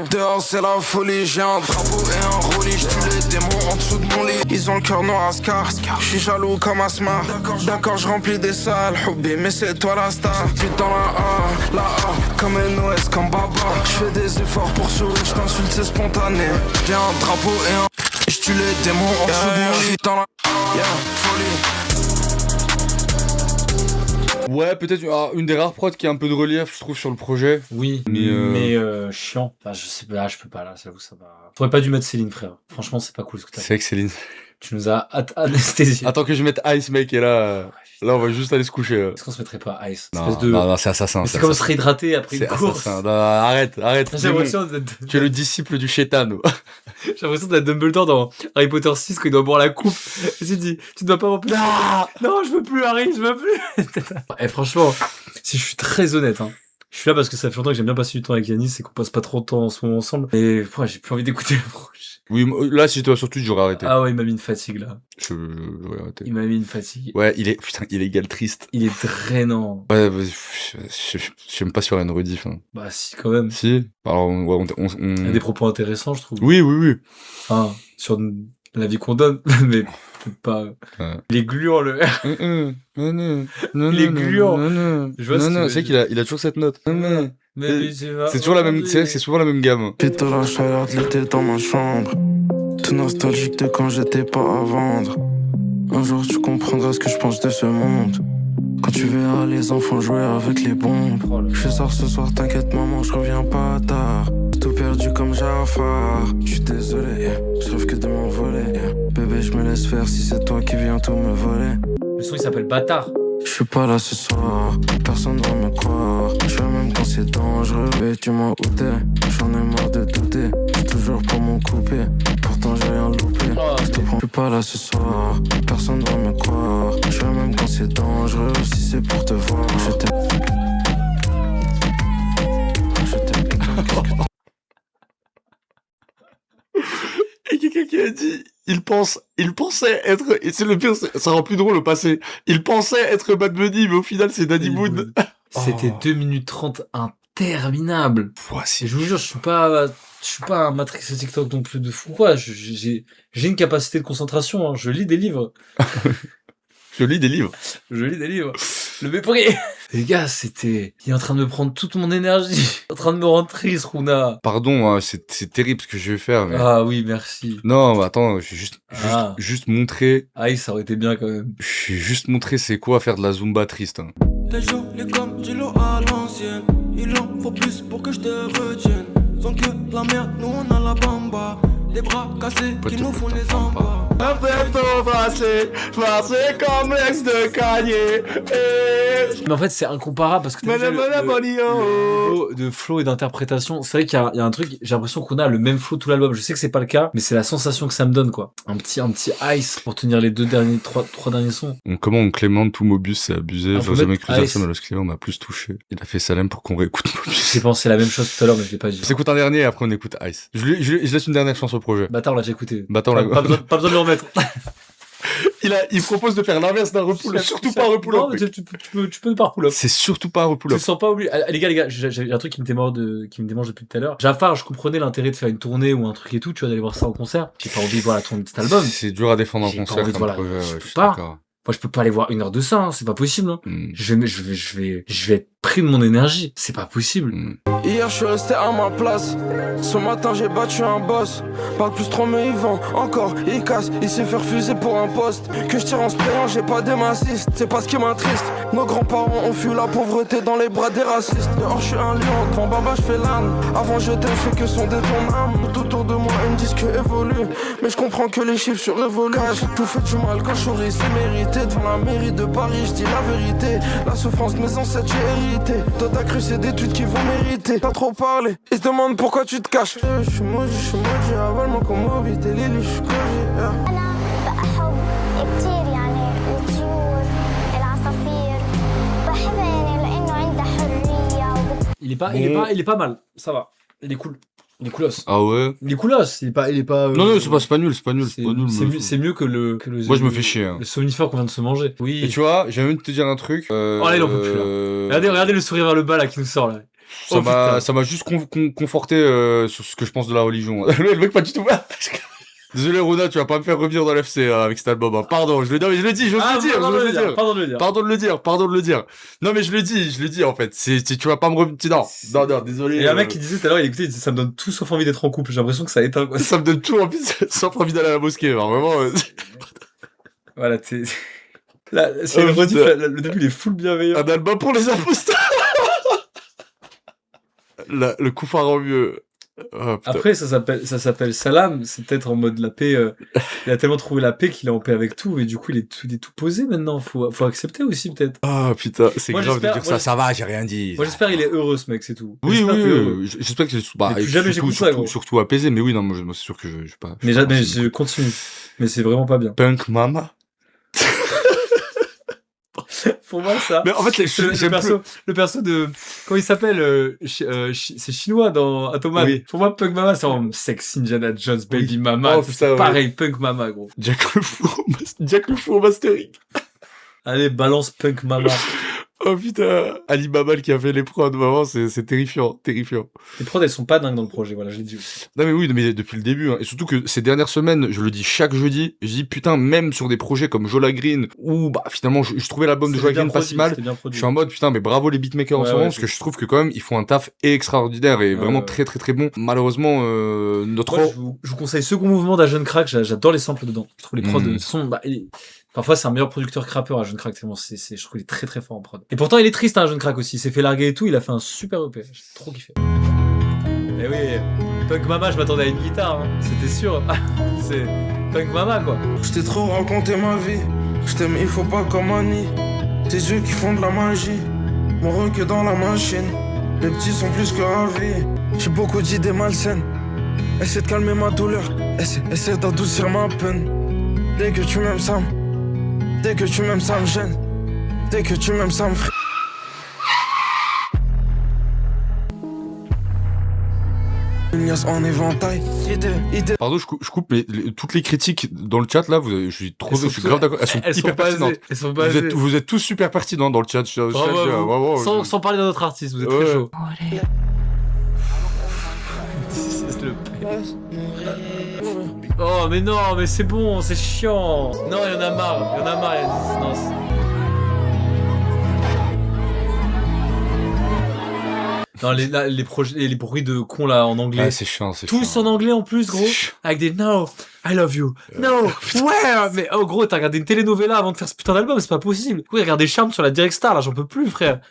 Dehors c'est la folie, j'ai un drapeau et un roulis. J'tue les démons en dessous de mon lit. Ils ont le cœur noir à scar. J'suis jaloux comme Asmar. D'accord, j'remplis des salles, hobby, mais c'est toi la star. Vite dans la A, comme NOS, comme Baba. J'fais des efforts pour sourire, j't'insulte, c'est spontané. J'ai un drapeau et un. J'tue les démons en dessous de mon lit. Dans la folie. Ouais, peut-être une des rares prods qui a un peu de relief, je trouve, sur le projet. Oui, mais chiant. Enfin, je sais pas, je peux pas, là, j'avoue, ça va. T'aurais pas dû mettre Céline, frère. Franchement, c'est pas cool ce que t'as C'est fait. vrai que Céline. Tu nous as anesthésié. Attends que je mette Ice, mec, et là on va juste aller se coucher. Est-ce qu'on se mettrait pas Ice? Non, c'est assassin. C'est comme se réhydrater après une C'est course. assassin. Non, arrête. J'ai l'impression d'être... Tu es le disciple du chétan. J'ai l'impression d'être Dumbledore dans Harry Potter 6 quand il doit boire la coupe. Et tu dis, tu dois pas remplir. Non, je veux plus, Harry, je veux plus. Et franchement, si je suis très honnête, hein, je suis là parce que ça fait longtemps que j'aime bien passer du temps avec Yanis et qu'on passe pas trop de temps en ce moment ensemble. Et j'ai plus envie d'écouter le projet. Oui, là, si j'étais sur Twitch, j'aurais arrêté. Ah ouais, il m'a mis une fatigue là. J'aurais arrêté. Il m'a mis une fatigue. Ouais, il est égal triste. Il est drainant. Ouais, je sais même pas si il y aurait une rediff. Hein. Bah si, quand même. Si. Alors, Il y a des propos intéressants, je trouve. Oui. Enfin, sur la vie qu'on donne, mais peut-être pas. Les gluants, le R. Il est gluant. Je vois Non, c'est qu'il a toujours cette note. Mais C'est toujours la même, c'est vrai que c'est souvent la même gamme. Pète la chaleur de l'été dans ma chambre. Tout nostalgique de quand j'étais pas à vendre. Un jour tu comprendras ce que je pense de ce monde. Quand tu verras les enfants jouer avec les bombes. Je sors ce soir, t'inquiète maman, je reviens pas tard. Tout perdu comme Jafar. Je suis désolé, je rêve que de m'envoler. Bébé, je me laisse faire si c'est toi qui viens tout me voler. Le son il s'appelle Bâtard. Je suis pas là ce soir, personne va me croire. Je fais même quand c'est dangereux. Et tu m'as outé, j'en ai marre de douter. J'suis toujours pour mon coupé, pourtant j'ai rien loupé. Je suis pas là ce soir, personne va me croire. Je fais même quand c'est dangereux, si c'est pour te voir. Je t'aime. Et quelqu'un qui a dit, il pensait être, et c'est le pire, ça rend plus drôle au passé. Il pensait être Bad Bunny, mais au final c'est Danny Boone. C'était 2 minutes 30 interminable. Voici. Et je vous jure, je suis pas un Matrix TikTok non plus de fou, quoi. J'ai une capacité de concentration, hein. Je lis des livres. Je lis des livres. Le mépris. Les gars, il est en train de me prendre toute mon énergie. En train de me rendre triste, Runa. Pardon, hein, c'est terrible ce que je vais faire, mais... Ah oui, merci. Non, bah attends, je vais juste montrer... Ah, ça aurait été bien quand même. Je vais juste montrer c'est quoi faire de la Zumba triste. Hein. Les jolis comme du lot à l'ancienne. Il en faut plus pour que je te retienne. Sans que la merde, nous on a la bamba. Les bras cassés qui nous font les embats. Après ton passé comme l'ex de Kanye. Mais en fait, c'est incomparable parce que t'as déjà le niveau de flow et d'interprétation. C'est vrai qu'il y a un truc, j'ai l'impression qu'on a le même flow tout l'album. Je sais que c'est pas le cas, mais c'est la sensation que ça me donne, quoi. Un petit ice pour tenir les trois derniers sons. Comment on clémente tout Mobus, c'est abusé. J'aurais jamais cru dire Ice. ça, mais le Clément m'a plus touché. Il a fait Salem pour qu'on réécoute Mobus. J'ai pensé la même chose tout à l'heure, mais je l'ai pas dit. On s'écoute un dernier et après on écoute Ice. Je laisse une dernière chance au projet. Bâtard, on l'a déjà écouté. Bâtard, pas besoin de le remettre. Il propose de faire l'inverse d'un repull. Surtout pas un repull. Non, mais tu peux ne pas pull-up. C'est surtout pas un repull. Tu te sens pas obligé. Ah, les gars, j'ai un truc qui me démange depuis tout à l'heure. Jafar, je comprenais l'intérêt de faire une tournée ou un truc et tout, tu vois, d'aller voir ça en concert. J'ai pas envie de voir la tournée de cet album. C'est dur à défendre en J'ai pas concert envie de comme voir projet. je Ouais, peux je suis pas. d'accord. Moi, je peux pas aller voir 1 heure de ça, hein, c'est pas possible. Hein. Je vais être pris de mon énergie. C'est pas possible. Hier je suis resté à ma place. Ce matin j'ai battu un boss. Pas plus trop mais il vend encore, il casse, il s'est fait refuser pour un poste. Que je tire en se payant, j'ai pas des massistes. C'est pas ce qui m'attriste. Nos grands-parents ont fui la pauvreté dans les bras des racistes. Dehors je suis un lion, devant Baba je fais l'âne. Avant je fais que son des ton âme. Tout autour de moi ils me disent que évolue. Mais je comprends que les chiffres sur révolu. J'ai tout fait du mal quand je souris, c'est mérité. Devant la mairie de Paris je dis la vérité. La souffrance de mes ancêtres j'ai hérité. Toi t'as cru c'est des tweets qui vont mériter. T'as trop parlé, ils se demandent pourquoi tu te caches. Je suis maudit, avale-moi comme Moby, t'es Lily, je suis أنا بحب كتير يعني الطيور العصافير بحبها يعني لأنه عندها حرية Il est pas mal. Ça va. Il est cool. Il est coolos. Ah ouais. Il est coolos. Il est pas. Non, c'est pas nul. C'est mieux que le. Moi, je me fais chier. Le somnifère qu'on vient de se manger. Oui. Et tu vois, j'ai envie de te dire un truc. Oh là, il en peut plus là. Regardez le sourire vers le bas là qui nous sort là. Ça m'a juste conforté sur ce que je pense de la religion. Le mec pas du tout. Désolé Runa, tu vas pas me faire revenir dans l'FC avec cet album. Hein. Pardon, je le dis. Pardon de le dire. Non mais je le dis en fait. Tu vas pas me revenir. Non, désolé. Il y a un mec qui disait tout à l'heure, il écoutait, il disait, ça me donne tout sauf envie d'être en couple. J'ai l'impression que ça éteint quoi. Ça me donne tout envie, sauf envie d'aller à la mosquée. Alors, vraiment. Voilà, là, c'est le début il est full bienveillant. Un album pour les imposteurs. Le coup phare en mieux. Oh, après, ça s'appelle Salam. C'est peut-être en mode la paix. Il a tellement trouvé la paix qu'il est en paix avec tout. Et du coup, il est tout posé maintenant. Faut accepter aussi, peut-être. Ah, putain, c'est grave de dire ça. Ça va, j'ai rien dit. Moi, j'espère qu'il est heureux, ce mec, c'est tout. Oui. J'espère que c'est jamais j'écoute ça, gros. Surtout apaisé. Mais oui, non, moi, c'est sûr que je pas. Mais je continue. Mais c'est vraiment pas bien. Punk Mama. Pour moi, ça. Mais en fait, le perso de. Comment il s'appelle c'est chinois dans Atoman. Oui. Pour moi, Punk Mama, c'est en Sex Indiana Jones, Baby Mama. C'est pareil, Punk Mama, gros. Jack le Fou Mastering. Allez, balance Punk Mama. Oh putain, Ali Babal qui a fait les prods, vraiment, c'est terrifiant. Les prods, elles sont pas dingues dans le projet, voilà, je l'ai dit aussi. Non mais oui, mais depuis le début, hein. Et surtout que ces dernières semaines, je le dis chaque jeudi, je dis putain, même sur des projets comme Jola Green, où bah finalement je trouvais l'album de Jola Green pas si mal, je suis en mode putain, mais bravo les beatmakers en ce moment, parce que je trouve que quand même, ils font un taf extraordinaire et vraiment très bon. Malheureusement, Moi, je vous conseille Second Mouvement d'Agent Crack, j'adore les samples dedans. Je trouve les prods sont... Parfois, c'est un meilleur producteur que rappeur, Agent Crack, tellement je trouve qu'il est très fort en prod. Et pourtant, il est triste, Agent Crack aussi. Il s'est fait larguer et tout, il a fait un super EP. J'ai trop kiffé. Et oui, Punk Mama, je m'attendais à une guitare, hein. C'était sûr. C'est Punk Mama, quoi. Je t'ai trop raconté ma vie. Je t'aime, il faut pas comme Annie. Tes yeux qui font de la magie. Mon requin dans la machine. Les petits sont plus que ravis. J'ai beaucoup d'idées malsaines. Essaie de calmer ma douleur. Essaie d'adoucir ma peine. Dès que tu m'aimes, ça me gêne. Dès que tu m'aimes, ça me fait. Une liasse en éventail. Pardon, je coupe, mais toutes les critiques dans le chat là, je suis grave d'accord. Elles sont hyper pertinentes. Vous êtes tous super pertinents dans le chat. Sans parler d'un autre artiste, vous êtes très chaud. Oh mais non, mais c'est bon, c'est chiant. Non, il y en a marre. Non, non, les projets, les bruits de cons là en anglais. Ouais, c'est chiant, Tous en anglais en plus, gros. Avec des no, I love you. No, where? Mais oh gros, t'as regardé une telenovela avant de faire ce putain d'album, c'est pas possible. Oui, regardez Charme sur la Direct Star, là, j'en peux plus, frère.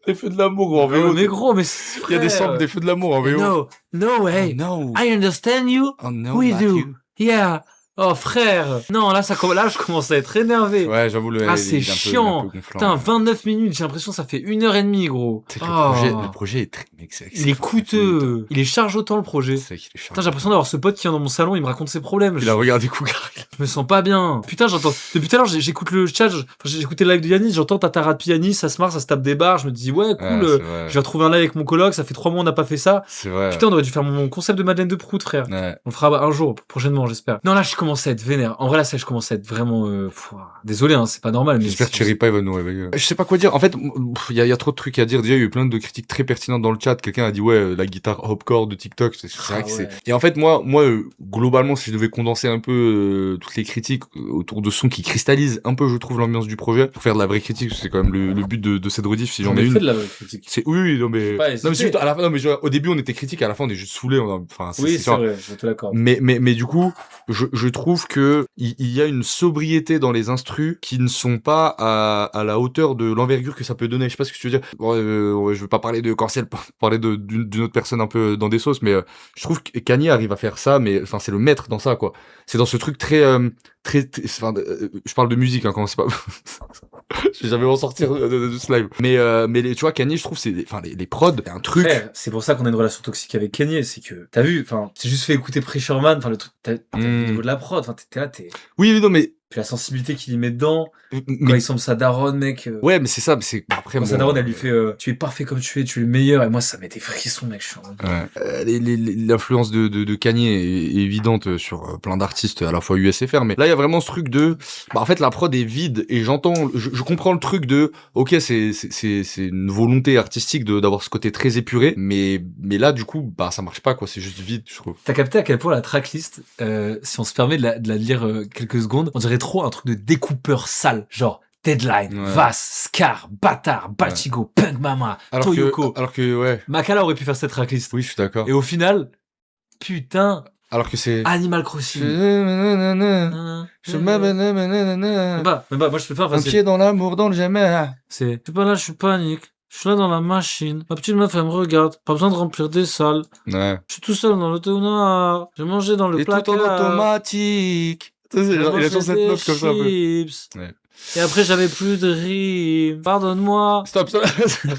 Des feux de l'amour, gros, en VO. Mais gros, mais il y a des samples des feux de l'amour en VO. No way. No. I understand you. Oh no, we do. Yeah. Oh frère. Non, là je commence à être énervé. Ouais, j'avoue c'est chiant. Putain, 29 minutes, j'ai l'impression que ça fait 1h30, gros. Le projet est très... Il est coûteux. Il est chargeotant, le projet. C'est qu'il est chargeant. Putain, j'ai l'impression d'avoir ce pote qui vient dans mon salon, il me raconte ses problèmes. Il a regardé Cougar. Je me sens pas bien. Putain, j'entends... Depuis tout à l'heure, j'écoute le chat, j'ai écouté le live de Yanis, j'entends Tatara de Pianiste, ça se marre, ça se tape des barres, je me dis ouais, cool, je vais retrouver un live avec mon coloc, ça fait 3 mois on n'a pas fait ça. C'est vrai. Putain, on aurait dû faire mon concept de Madeleine de Prout, frère. Ouais. On fera un jour, prochainement, j'espère. Non, là, je commence à être vénère. En vrai, là, ça, je commence à être vraiment... Désolé, hein, c'est pas normal. Mais J'espère que Cherry Pie va nous réveiller. Je sais pas quoi dire. En fait, il y a trop de trucs à dire. Déjà, il y a eu plein de critiques très pertinentes dans le chat. Quelqu'un a dit, ouais, la guitare hopcore de TikTok, c'est vrai que c'est... Et en fait, moi, globalement, si je devais condenser un peu toutes les critiques autour de sons qui cristallisent un peu, je trouve, l'ambiance du projet, pour faire de la vraie critique, parce que c'est quand même le but de cette rediff, si j'en ai une. fait de la vraie critique. C'est oui, non mais Pas non mais c'est juste à la fin, non mais genre, au début on était critique, à la fin on est juste saoulé, enfin Oui, c'est sûr. vrai, je te l'accorde. Mais du coup, je trouve que il y a une sobriété dans les instrus qui ne sont pas à la hauteur de l'envergure que ça peut donner. Je sais pas ce que tu veux dire. Bon, je veux pas parler de Cancel, parler d'une autre personne un peu dans des sauces, mais je trouve que Kanye arrive à faire ça, mais enfin c'est le maître dans ça quoi. C'est dans ce truc très je parle de musique hein, quand c'est pas je vais jamais m'en sortir de ce live. Mais tu vois, Kanye, je trouve, les prods, c'est un truc. Frère, c'est pour ça qu'on a une relation toxique avec Kanye, c'est que, t'as vu, enfin, c'est juste fait écouter Pressure Man, enfin, le truc, t'as au niveau de la prod, enfin, t'es là, Oui, non, mais. Puis la sensibilité qu'il y met dedans, quand il semble sa daronne, mec. Ouais, mais c'est ça, mais c'est après. Quand sa daronne, elle lui fait, tu es parfait comme tu es le meilleur, et moi, ça met des frissons, mec, je suis en... L'influence de Kanye est évidente sur plein d'artistes, à la fois US et FR, mais là, il y a vraiment ce truc de, en fait, la prod est vide, et je comprends le truc de, ok, c'est une volonté artistique d'avoir ce côté très épuré, mais là, du coup, ça marche pas, quoi, c'est juste vide, je trouve. T'as capté à quel point la tracklist, si on se permet de la lire quelques secondes, on dirait trop un truc de découpeur sale, genre Deadline, Vass, Scar, Bâtard, Baltigo, Punk Mama, Toyoko. Alors que, ouais. Makala aurait pu faire cette tracklist. Oui, je suis d'accord. Et au final, putain. Alors que c'est... Animal Crossing. Moi, je peux faire un pied dans l'amour, dans le jamais. C'est, je suis pas là, je panique. Je suis là dans la machine. Ma petite meuf, elle me regarde. Pas besoin de remplir des salles. Ouais. Je suis tout seul dans le noir. J'ai mangé dans le placard. Et tout en automatique. Il a toujours cette note comme ça un peu. Ouais. Et après, j'avais plus de rimes. Pardonne-moi. Stop. Je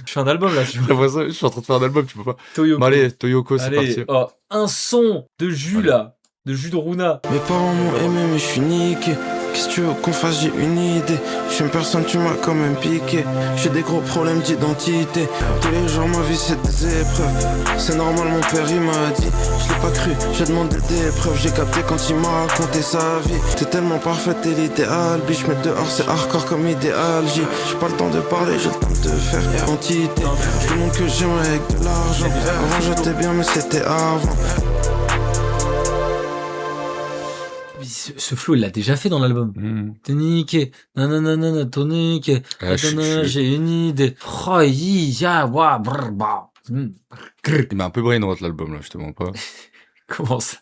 fais un album, là, tu vois. Je suis en train de faire un album, tu peux pas. Toyoko. Bon, allez, Toyoko, c'est parti. Oh, un son de jus, là. De jus de Runa. Mes parents m'ont aimé, mais je suis niqué. Qu'est-ce que tu veux qu'on fasse, j'ai une idée. Je suis une personne, tu m'as quand même piqué. J'ai des gros problèmes d'identité. Tous les jours, ma vie, c'est des épreuves. C'est normal, mon père, il m'a dit. Je l'ai pas cru, j'ai demandé des preuves. J'ai capté quand il m'a raconté sa vie. T'es tellement parfaite, t'es l'idéal. Biche, mais dehors, c'est hardcore comme idéal. J'ai pas le temps de parler, j'ai le temps de faire quantité. Tout le monde que j'aimerais avec de l'argent. Avant, j'étais bien, mais c'était avant. Ce flow, il l'a déjà fait dans l'album. T'es niqué. Nanana, t'es niqué. J'ai une idée. Oh, ya, wa, brr, bah. Il m'a un peu brain rot l'album, là, je te mens pas. Comment ça?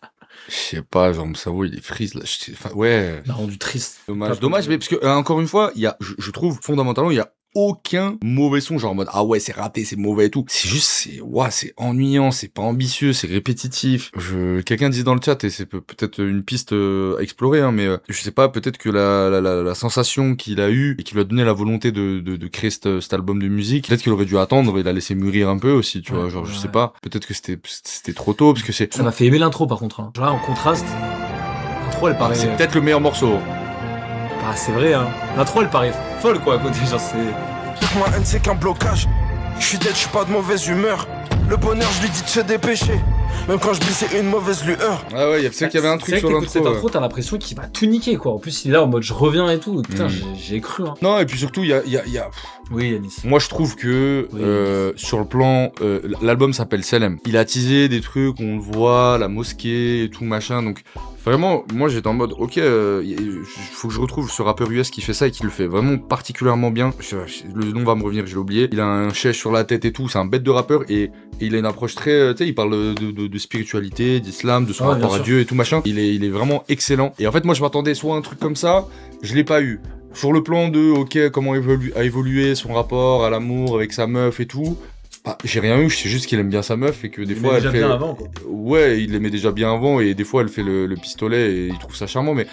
Je sais pas, genre, mon cerveau, il est freeze, là. Enfin, ouais. Il m'a rendu triste. Dommage, mais parce que, encore une fois, je trouve, fondamentalement, il y a aucun mauvais son, genre en mode ah ouais c'est raté, c'est mauvais et tout. C'est juste c'est ennuyant, c'est pas ambitieux, c'est répétitif. Quelqu'un dit dans le chat et c'est peut-être une piste à explorer hein, mais je sais pas, peut-être que la sensation qu'il a eue et qui lui a donné la volonté de créer cet album de musique, peut-être qu'il aurait dû attendre et la laisser mûrir un peu aussi, tu vois, genre je sais pas, peut-être que c'était trop tôt parce que ça m'a fait aimer l'intro par contre hein. Genre là en contraste l'intro elle paraît c'est peut-être le meilleur morceau. Ah c'est vrai hein. L'intro elle paraît folle quoi à côté, genre c'est... Ma haine c'est qu'un blocage. Je suis dead, je suis pas de mauvaise humeur. Le bonheur je lui dis de se dépêcher. Même quand je glissais une mauvaise lueur. Ah ouais, c'est qu'il y avait un truc sur l'intro. Cette intro, t'as l'impression qu'il va tout niquer quoi. En plus il est là en mode je reviens et tout. Putain j'ai cru hein. Non et puis surtout il y a... Oui Yanis. Moi je trouve que sur le plan l'album s'appelle Selem. Il a teasé des trucs, on le voit, la mosquée et tout machin, donc vraiment moi j'étais en mode ok faut que je retrouve ce rappeur US qui fait ça et qui le fait vraiment particulièrement bien. Le nom va me revenir, je l'ai oublié. Il a un chèche sur la tête et tout, c'est un bête de rappeur et il a une approche très, tu sais, il parle de spiritualité, d'islam, de son rapport à Dieu et tout machin. Il est vraiment excellent. Et en fait moi je m'attendais soit à un truc comme ça, je l'ai pas eu. Sur le plan de, ok, comment a évolué son rapport à l'amour avec sa meuf et tout, j'ai rien eu, je sais juste qu'il aime bien sa meuf et que des fois elle fait... bien avant, quoi. Ouais, il l'aimait déjà bien avant et des fois elle fait le pistolet et il trouve ça charmant, mais...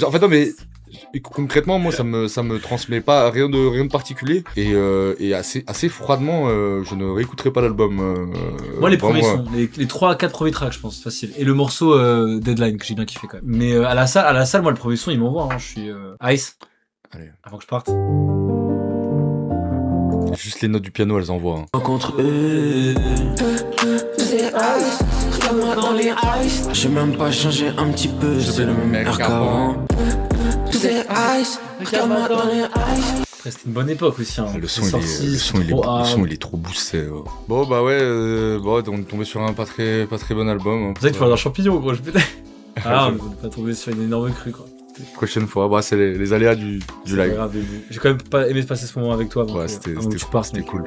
En fait, non, mais concrètement, moi, ça me transmet pas rien de particulier et assez froidement, je ne réécouterai pas l'album. Moi, les premiers sons, les 3 à 4 premiers tracks, je pense, facile. Et le morceau Deadline, que j'ai bien kiffé quand même. Mais à la salle, moi, le premier son, il m'envoie, hein. Je suis Ice. Allez. Avant que je parte. Juste les notes du piano, elles envoient. Hein. Contre eux, regarde-moi dans les eyes. J'ai même pas changé un petit peu, c'est le même air qu'avant. Tout est ice, regarde-moi dans les eyes. Après, c'était une bonne époque aussi. Hein. Le son, il est trop boosté. Bon, bah ouais, on est tombé sur un pas très bon album. Hein. C'est vrai que tu parles d'un champignon, gros, je peux Ah, on n'est pas tombé sur une énorme crue, quoi. Prochaine fois, bah, c'est les aléas du live. J'ai quand même pas aimé passer ce moment avec toi. Ouais, c'était cool.